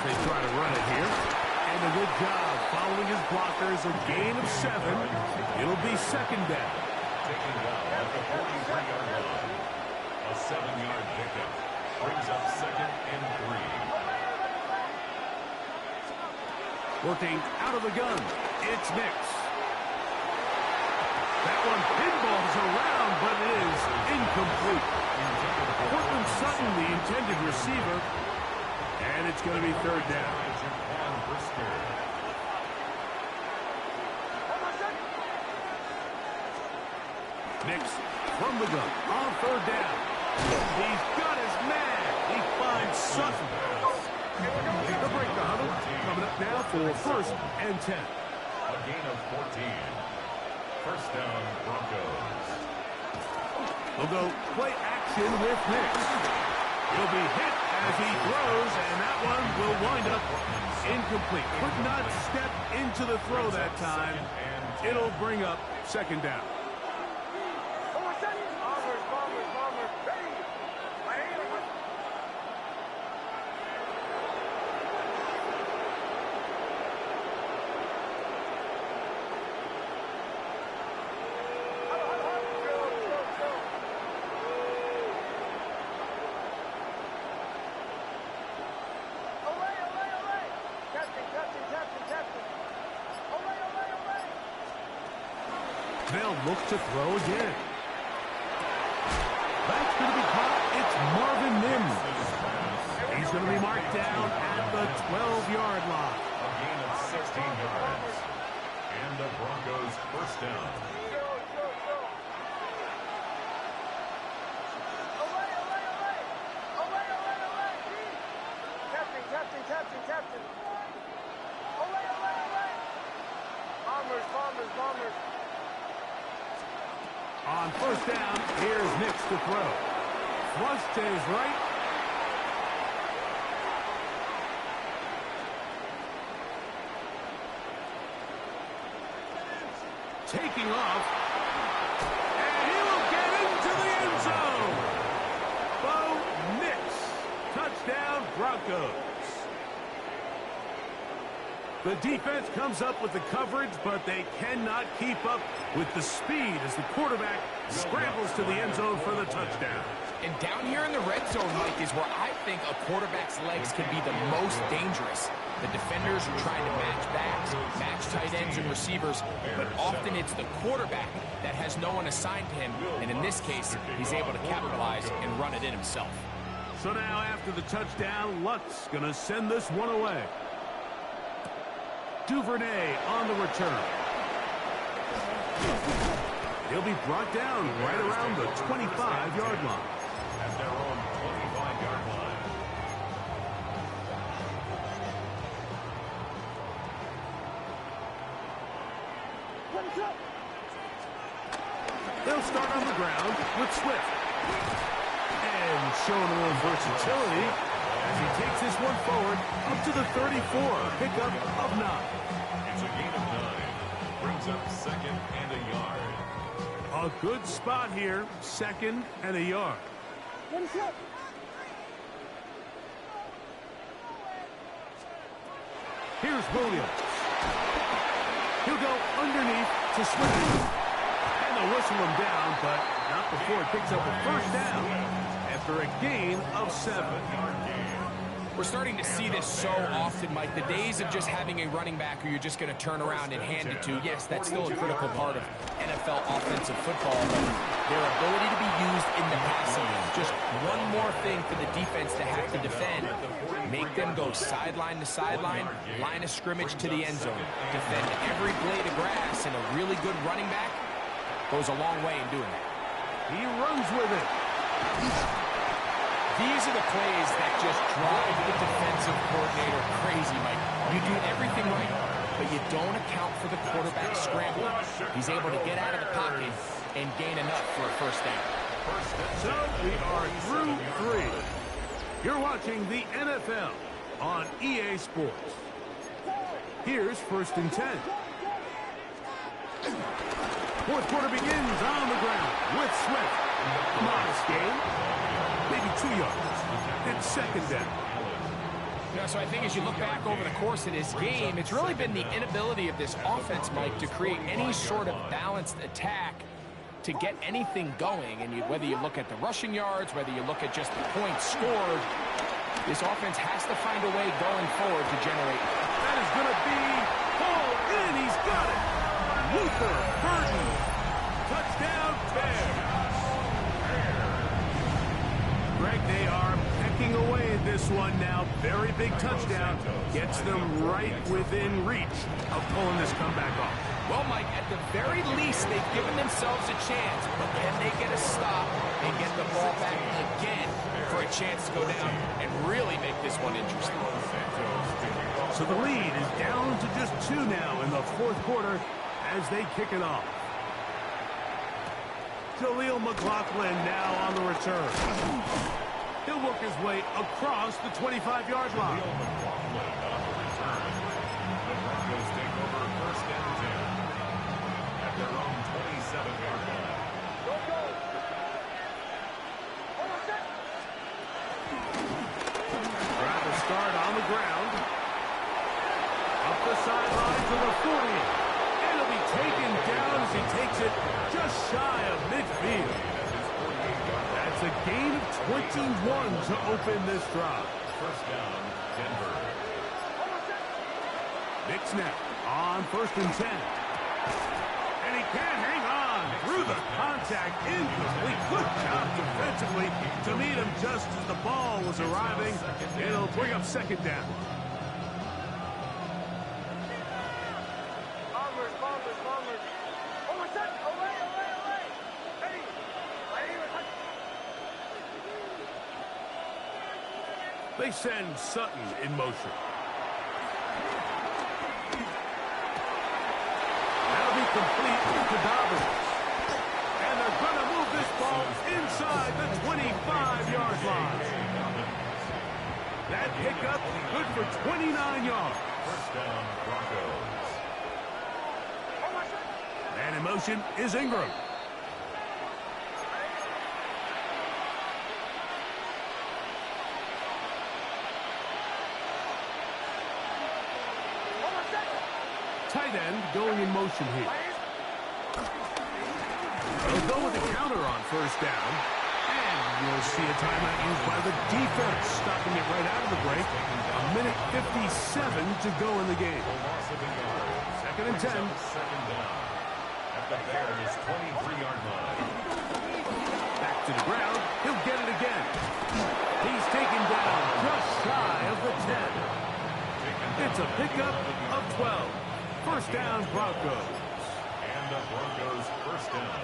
S6: They try to run it here. And a good job following his blockers. A gain of 7. It'll be second down.
S3: Taking down at the 43-yard line. A 7-yard pickup brings up second and 3.
S6: Working out of the gun, it's Nix. That one pinballs around, but it is incomplete. Cortland Sutton, the intended receiver, and it's going to be third down. Nix from the gun on third down. He's got his man. He finds Sutton. The break the huddle coming up now for first and 10.
S3: A gain of 14. First down, Broncos.
S6: They'll go play action with Nix. He'll be hit as he throws, and that one will wind up incomplete. Could not step into the throw that time. It'll bring up second down. They'll look to throw again. That's going to be caught. It's Marvin Mims. He's going to be marked down at the 12-yard line.
S3: A gain of 16 yards. And the Broncos first down.
S4: Captain. Bombers.
S6: On first down, here's Nix to throw. Flush to his right. Taking off. And he will get into the end zone. Bo Nix. Touchdown, Broncos. The defense comes up with the coverage, but they cannot keep up with the speed as the quarterback scrambles to the end zone for the touchdown.
S7: And down here in the red zone, Mike, is where I think a quarterback's legs can be the most dangerous. The defenders are trying to match backs, match tight ends and receivers, but often it's the quarterback that has no one assigned to him, and in this case, he's able to capitalize and run it in himself.
S6: So now after the touchdown, Luck's going to send this one away. Duvernay on the return. He'll be brought down right around the 25-yard line.
S3: At their own 25-yard line.
S6: They'll start on the ground with Swift. And showing a little versatility as he takes this one forward up to the 34. Pickup of 9.
S3: It's a gain of 9. Brings up second and a yard.
S6: A good spot here. Second and a yard. Here's Williams. He'll go underneath to Swift. And they'll whistle him down, but not before it picks up a first down after a gain of 7.
S7: We're starting to see this so often, Mike. The days of just having a running back who you're just going to turn around and hand it to, yes, that's still a critical part of NFL offensive football, but their ability to be used in the passing game. Just one more thing for the defense to have to defend. Make them go sideline to sideline, line of scrimmage to the end zone. Defend every blade of grass, and a really good running back goes a long way in doing that.
S6: He runs with it.
S7: These are the plays that just drive the defensive coordinator crazy, Mike. You do everything right, but you don't account for the quarterback scramble. He's able to get out of the pocket and gain enough for a first down.
S6: So we are through 3. You're watching the NFL on EA Sports. Here's first and 10. Fourth quarter begins on the ground with Swift. Modest gain. Maybe 2 yards. It's second down.
S7: Yeah, so I think as you look back over the course of this game, it's really been the inability of this offense, Mike, to create any sort of balanced attack to get anything going. And whether you look at the rushing yards, whether you look at just the points scored, this offense has to find a way going forward to generate.
S6: that is going to be pulled in. He's got it. Luther Burton. Touchdown, Bears. Greg, they are pecking away at this one now. Very big touchdown. Gets them right within reach of pulling this comeback off.
S7: Well, Mike, at the very least, they've given themselves a chance. But can they get a stop and get the ball back again for a chance to go down and really make this one interesting?
S6: So the lead is down to just 2 now in the fourth quarter as they kick it off. Jaleel McLaughlin now on the return. He'll work his way across the 25-yard line.
S3: The Broncos take over first and 10 at their own 27-yard line.
S6: Grab a start on the ground. Up the sideline to the 40. It'll be taken down as he takes it just shy of midfield. That's a gain of 21 to open this drive.
S3: First down, Denver.
S6: Big snap on first and 10. And he can't hang on through the contact. Incomplete. Good job defensively to meet him just as the ball was arriving. It'll bring up second down. They send Sutton in motion. That'll be complete to Dobbins. And they're going to move this ball inside the 25-yard line. That pickup good for 29 yards.
S3: First down, Broncos.
S6: And in motion is Ingram. Tight end going in motion here. They'll go with the counter on first down. And you'll see a timeout used by the defense, stopping it right out of the break. A minute 57 to go in the game. Second and 10.
S3: Second down at the Bears' 23-yard line.
S6: Back to the ground. He'll get it again. He's taken down just shy of the 10. It's a pickup of 12. First down, Broncos.
S3: And the Broncos first down.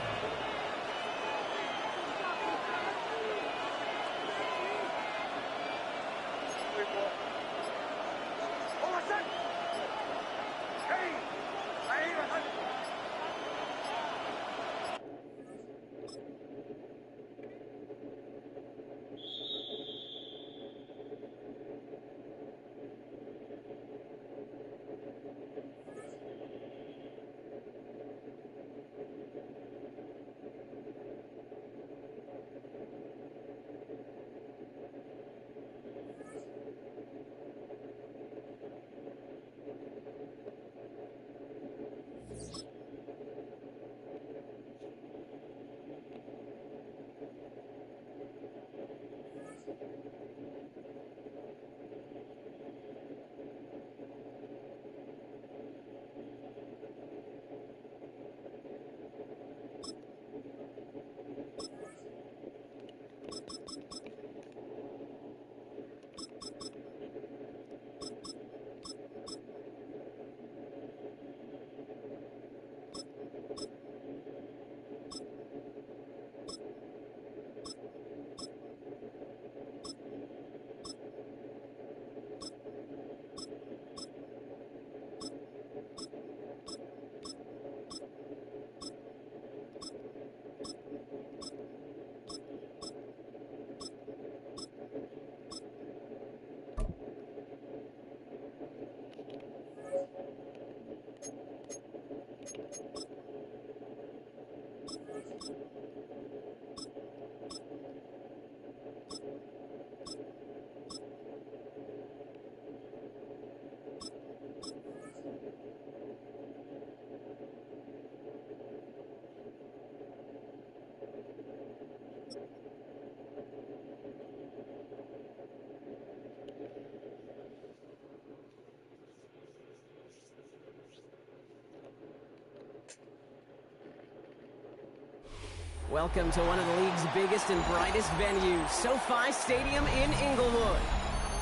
S8: Welcome to one of the league's biggest and brightest venues, SoFi Stadium in Inglewood.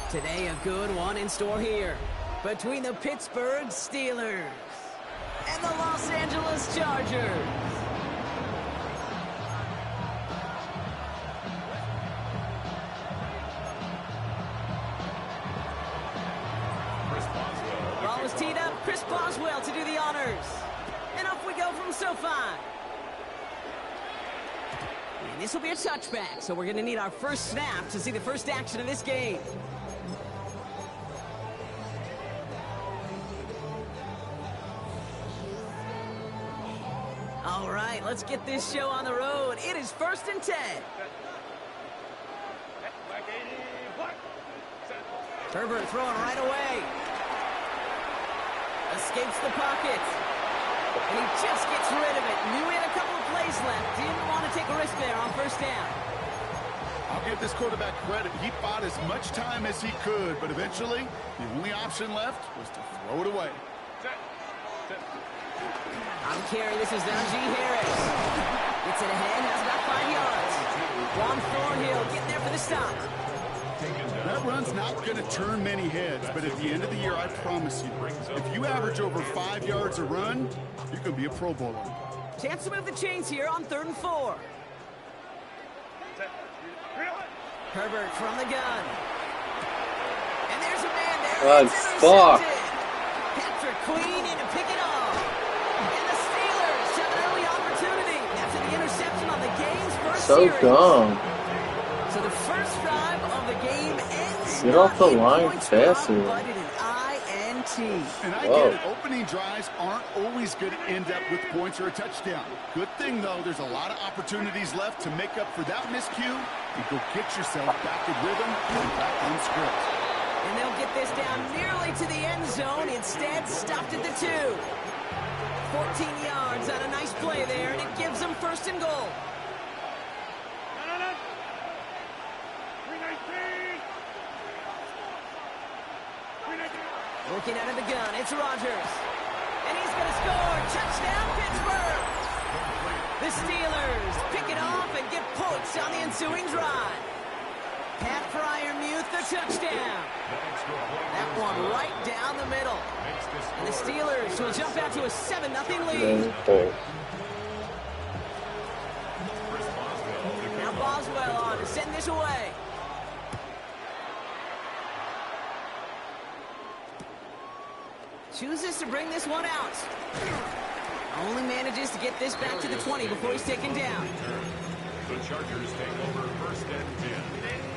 S8: Today, a good one in store here between the Pittsburgh Steelers and the Los Angeles Chargers. Ball is teed up. Chris Boswell to do the honors. And off we go from SoFi. And this will be a touchback, so we're going to need our first snap to see the first action of this game. All right, let's get this show on the road. It is 1st and 10. Herbert throwing right away. Escapes the pocket. And he just gets rid of it. Knew he had a couple of plays left. Didn't want to take a risk there on 1st down.
S9: I'll give this quarterback credit. He bought as much time as he could, but eventually, the only option left was to throw it away.
S8: On carry, this is Najee Harris. Gets it ahead, has about 5 yards. Juan Thornhill getting there for the stop.
S9: That run's not going to turn many heads, but at the end of the year, I promise you, if you average over 5 yards a run, you can be a Pro Bowler.
S8: Chance to move the chains here on 3rd and 4. Herbert from the gun. And there's a man there.
S5: God, fuck.
S8: Patrick Queen in to pick it off. And the Steelers have an early opportunity after the interception on the game's first series.
S5: So dumb.
S8: So the first drive of the game ends.
S5: Get off the line faster.
S8: But it is INT.
S9: And I get it, opening drives aren't always going to end up with points or a touchdown. Good thing, though, there's a lot of opportunities left to make up for that miscue and go get yourself back in rhythm and back on script.
S8: And they'll get this down nearly to the end zone. Instead, stopped at the 2. 14 yards on a nice play there, and it gives them 1st and goal. Looking out of the gun, it's Rodgers. And he's going to score. Touchdown, Pittsburgh. The Steelers pick it off and get points on the ensuing drive. Pat Fryermuth, the touchdown. That one right down the middle. And the Steelers will jump out to a 7-0 lead.
S5: Okay.
S8: Now Boswell on to send this away. Chooses to bring this one out. Only manages to get this back to the 20 before he's taken down.
S3: The Chargers take over 1st and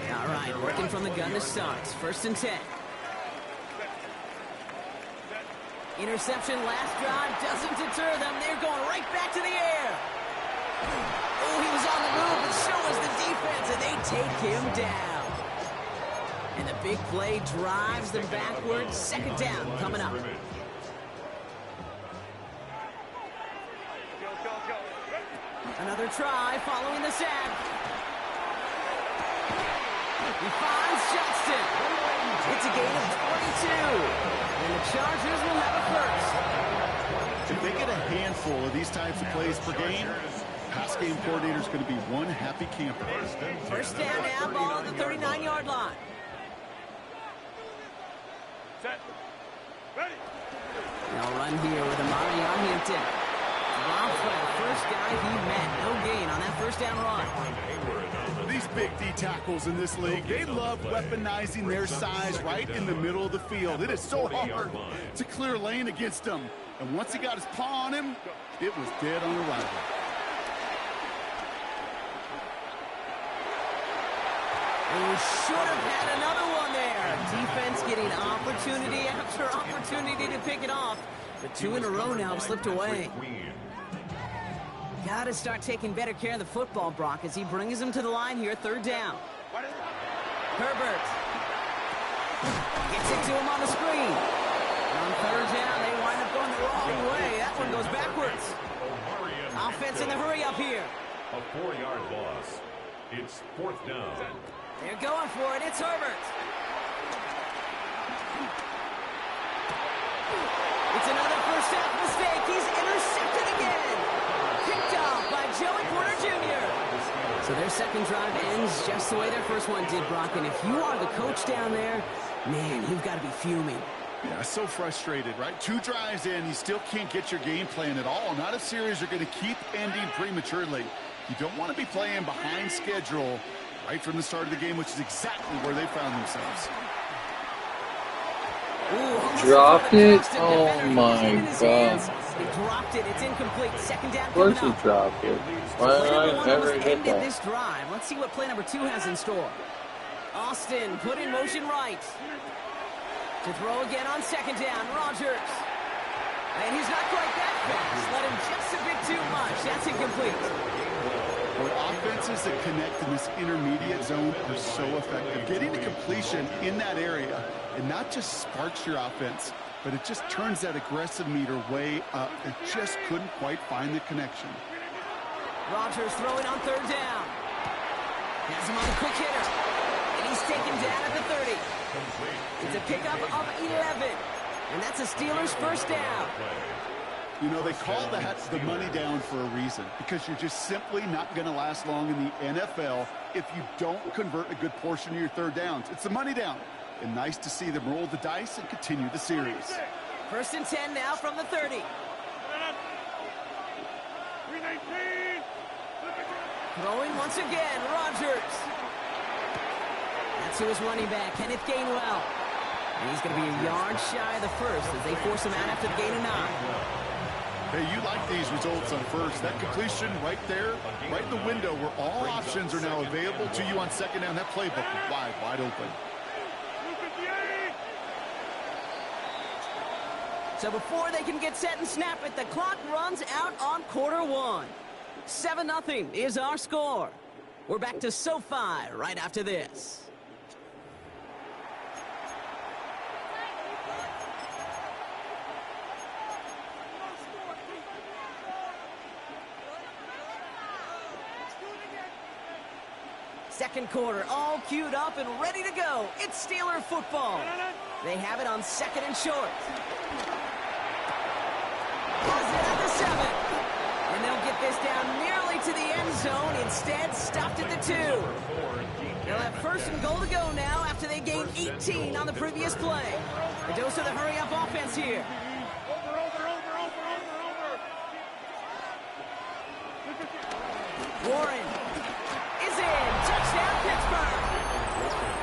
S3: 10.
S8: All right, working from the gun to start. 1st and 10. Interception last drive doesn't deter them. They're going right back to the air. Oh, he was on the move, but so was the defense, and they take him down. And the big play drives them backwards. 2nd down coming up. Another try following the sack. He finds Johnston. It's a gain of 22. And the Chargers will have a 1st.
S9: If they get a handful of these types of plays per game, pass game coordinator's going to be one happy camper.
S8: 1st down now, ball at the 39-yard line. They'll run here with Amari Arlington. Robbed by the first guy he met. No gain on that 1st down run.
S9: These big D tackles in this league, they love weaponizing their size right in the middle of the field. It is so hard to clear lane against them. And once he got his paw on him, it was dead on arrival.
S8: He should have had another one there. Defense getting opportunity after opportunity to pick it off. But 2 in a row now have slipped away. Got to start taking better care of the football, Brock, as he brings him to the line here, 3rd down. Herbert gets it to him on the screen. On 3rd down, they wind up going the wrong way. That one goes backwards. Offense in the hurry up here.
S3: A 4-yard loss. It's 4th down.
S8: They're going for it. It's Herbert. It's another first half mistake. He's intercepted again. Picked off by Joey Porter Jr. So their second drive ends just the way their first one did, Brock. And if you are the coach down there, man, you've got to be fuming.
S9: Yeah, so frustrated, right? 2 drives in, you still can't get your game plan at all. Not a series you're going to keep ending prematurely. You don't want to be playing behind schedule right from the start of the game, which is exactly where they found themselves.
S8: Ooh,
S5: Dropped it? Oh my god.
S8: He dropped it. It's incomplete. Second down.
S5: Of course he dropped it. Why did I never hit that?
S8: This drive. Let's see what play number 2 has in store. Austin put in motion right. To throw again on second down. Rodgers. And he's not quite that fast. Let him just a bit too much. That's incomplete.
S9: Well, offenses that connect in this intermediate zone are so effective. Getting a completion in that area, it not just sparks your offense, but it just turns that aggressive meter way up. It just couldn't quite find the connection.
S8: Rodgers throwing on third down. Has him on the quick hitter. And he's taken down at the 30. It's a pickup of 11. And that's a Steelers first down.
S9: You know, they call that the money down for a reason, because you're just simply not going to last long in the NFL if you don't convert a good portion of your third downs. It's the money down. And nice to see them roll the dice and continue the series.
S8: First and 10 now from the 30. Throwing once again, Rodgers. That's who is running back, Kenneth Gainwell. And he's going to be a yard shy of the first as they force him out after the gain of 9.
S9: Hey, you like these results on first. That completion right there, right in the window where all options are now available to you on second down. That playbook is wide open.
S8: So before they can get set and snap it, the clock runs out on quarter 1. 7-0 is our score. We're back to SoFi right after this. Second quarter, all queued up and ready to go. It's Steeler football. They have it on second and short. Was it at the 7? And they'll get this down nearly to the end zone. Instead, stopped at the 2. They'll have first and goal to go now after they gained 18 on the previous play. A dose of the hurry-up offense here. Warren is in. Touchdown, Pittsburgh.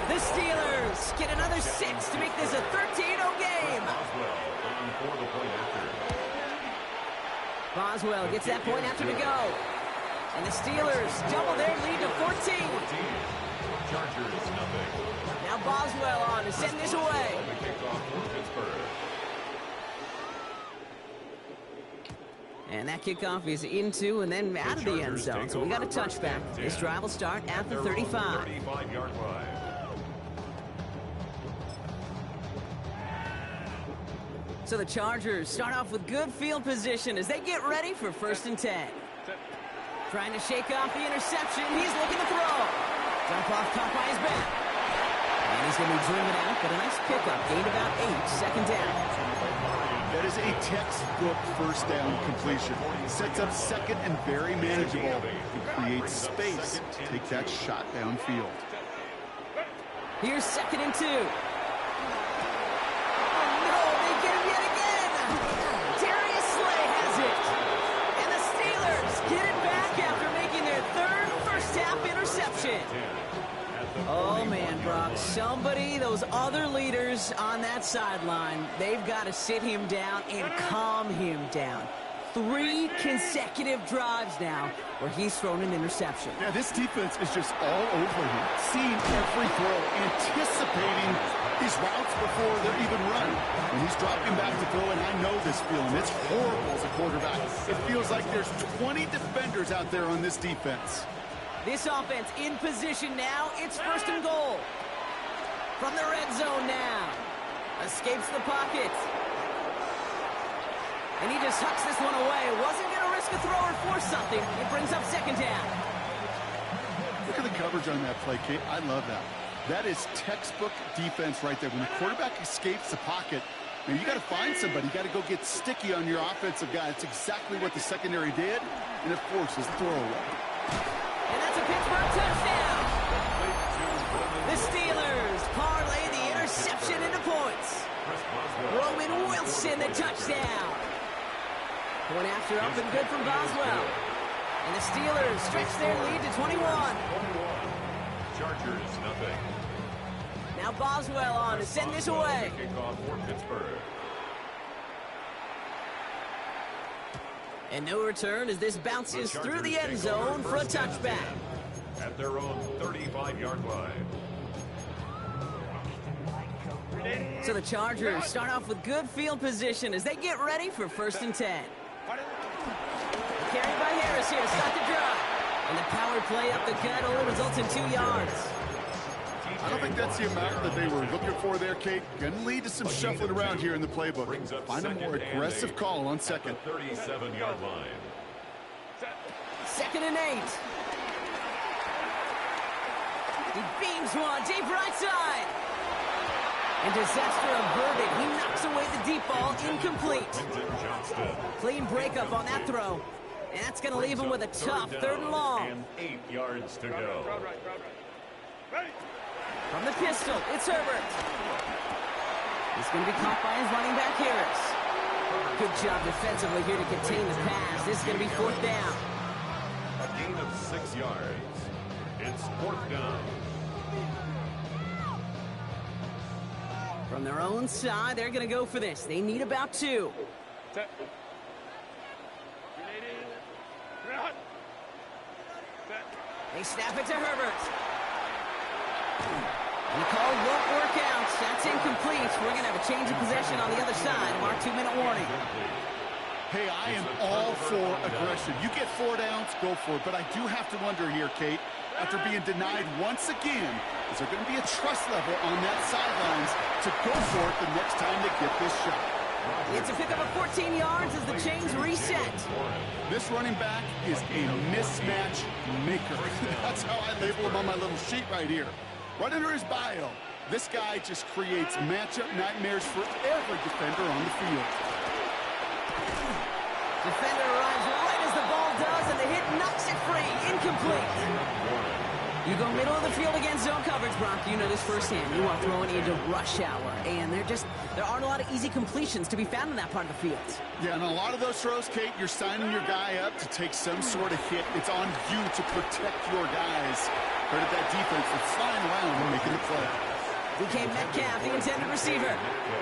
S8: The Steelers get another 6 to make this a 13-0 game. Boswell gets that point after to go. And the Steelers double their lead to 14. Now Boswell on to send this away. And that kickoff is into and then out of the end zone. So we got a touchback. This drive will start at the 35. So the Chargers start off with good field position as they get ready for first and 10. Trying to shake off the interception. He's looking to throw. Dump off caught by his back. And he's going to be driven out, but a nice pickup. Gained about 8, second down.
S9: That is a textbook first down completion. Sets up second and very manageable and creates space to take that shot downfield.
S8: Here's second and 2. Oh, no, they get him yet again. Darius Slay has it. And the Steelers get it back after making their third first-half interception. Oh, man, Brock, those other leaders on that sideline, they've got to sit him down and calm him down. 3 consecutive drives now where he's thrown an interception.
S9: Yeah, this defense is just all over him, seeing every throw, anticipating these routes before they're even run. When he's dropping back to throw, and I know this feeling, it's horrible as a quarterback. It feels like there's 20 defenders out there on this defense.
S8: This offense in position now. It's first and goal. From the red zone now. Escapes the pocket. And he just hucks this one away. Wasn't going to risk a throw or force something. It brings up second down.
S9: Look at the coverage on that play, Kate. I love that. That is textbook defense right there. When the quarterback escapes the pocket, you got to find somebody. You got to go get sticky on your offensive guy. It's exactly what the secondary did, and it forces the throw away.
S8: And that's a Pittsburgh a touchdown. Point after up and good from Boswell. And the Steelers stretch their lead to 21.
S3: Chargers, nothing.
S8: Now Boswell on to send this away.
S3: Kickoff for Pittsburgh.
S8: And no return as this bounces through the end zone for a touchback.
S3: At their own 35-yard line.
S8: So the Chargers start off with good field position as they get ready for 1st and 10. Carried by Harris here to start the drive. And the power play up the gut only results in 2 yards.
S9: I don't think that's the amount that they were looking for there, Kate. Going to lead to some shuffling around here in the playbook. Find a more aggressive call on second.
S3: 37-yard line.
S8: 2nd and 8. He beams one deep right side. And disaster averted. He knocks away the deep ball, incomplete. Clean breakup on that throw. And that's going to leave him with a tough 3rd and long.
S3: And 8 yards to go.
S8: From the pistol, it's Herbert. He's going to be caught by his running back, Harris. Good job defensively here to contain the pass. This is going to be 4th down.
S3: A gain of 6 yards. It's 4th down.
S8: From their own side, they're going to go for this. They need about 2. They snap it to Herbert. And the call won't work out. That's incomplete. We're going to have a change of possession on the other side of our 2-minute warning.
S9: Hey, I am all for aggression. You get 4 downs, go for it. But I do have to wonder here, Kate, after being denied once again, is there going to be a trust level on that sidelines to go for it the next time they get this shot?
S8: It's a pickup of 14 yards as the chains reset.
S9: This running back is a mismatch maker. That's how I label him on my little sheet right here. Right under his bio, this guy just creates matchup nightmares for every defender on the field.
S8: Defender arrives right as the ball does, and the hit knocks it free. Incomplete. You go middle of the field against zone coverage, Brock. You know this firsthand. You are throwing into rush hour, and there aren't a lot of easy completions to be found in that part of the field.
S9: Yeah, and a lot of those throws, Kate, you're signing your guy up to take some sort of hit. It's on you to protect your guys. Credit that defense for flying around and making the play.
S8: DK Metcalf, the intended receiver.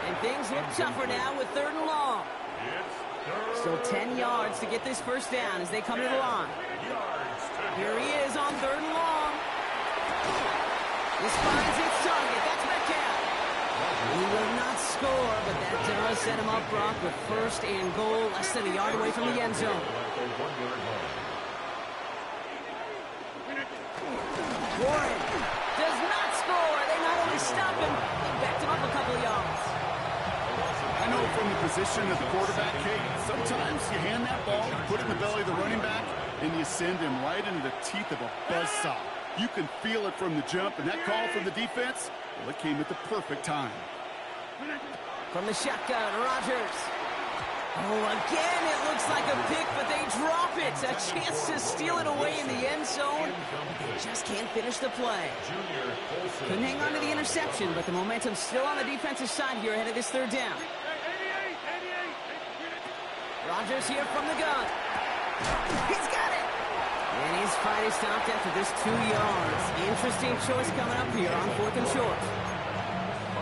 S8: And things look tougher now with 3rd and long. Still 10 yards to get this 1st down as they come to the line. Here he is on 3rd and long. This finds its target. That's Metcalf. He will not score, but that does set him up, Brock, with 1st and goal, less than a yard away from the end zone. Warren does not score. They not only stop him, they backed him up a couple of yards.
S9: I know from the position of the quarterback, Kate, sometimes you hand that ball, you put it in the belly of the running back, and you send him right into the teeth of a buzzsaw. You can feel it from the jump, and that call from the defense, well, it came at the perfect time.
S8: From the shotgun, Rodgers. Oh, again, it looks like a pick, but they drop it. A chance to steal it away in the end zone. They just can't finish the play. Couldn't hang on to the interception, but the momentum's still on the defensive side here ahead of this 3rd down. Rodgers here from the gun. He's got it. And his fight is stopped after this 2 yards. Interesting choice coming up here on 4th and short.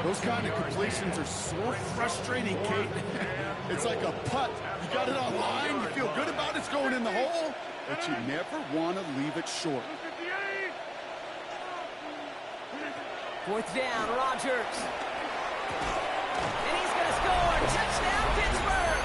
S9: Those kind of completions are so frustrating, Kate. It's like a putt. You got it on line, you feel good about it's going in the hole, but you never want to leave it short.
S8: 4th down, Rodgers. And he's going to score. Touchdown, Pittsburgh.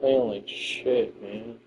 S5: Holy shit, man.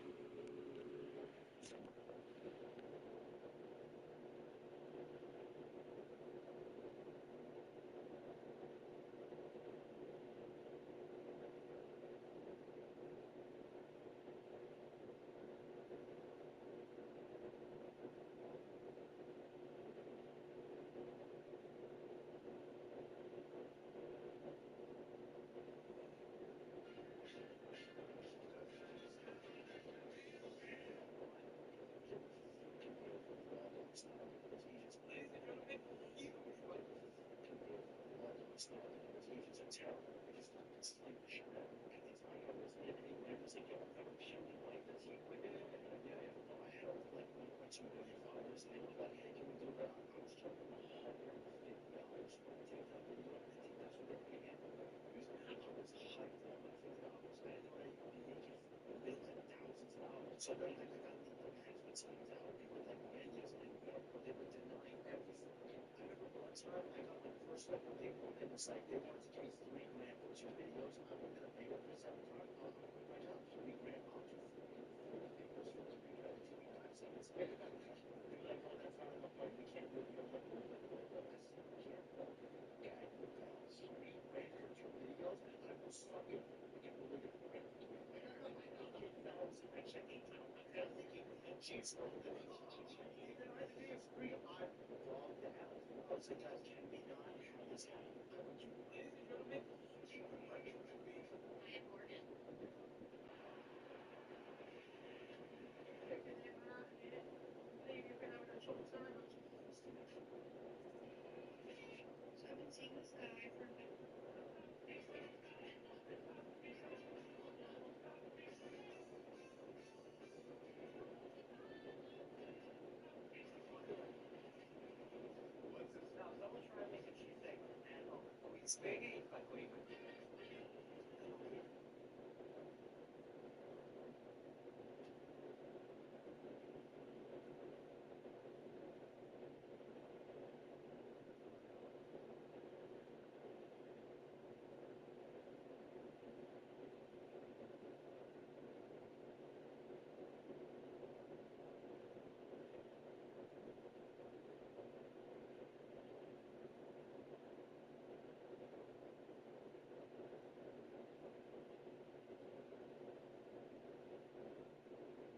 S10: Spaghetti,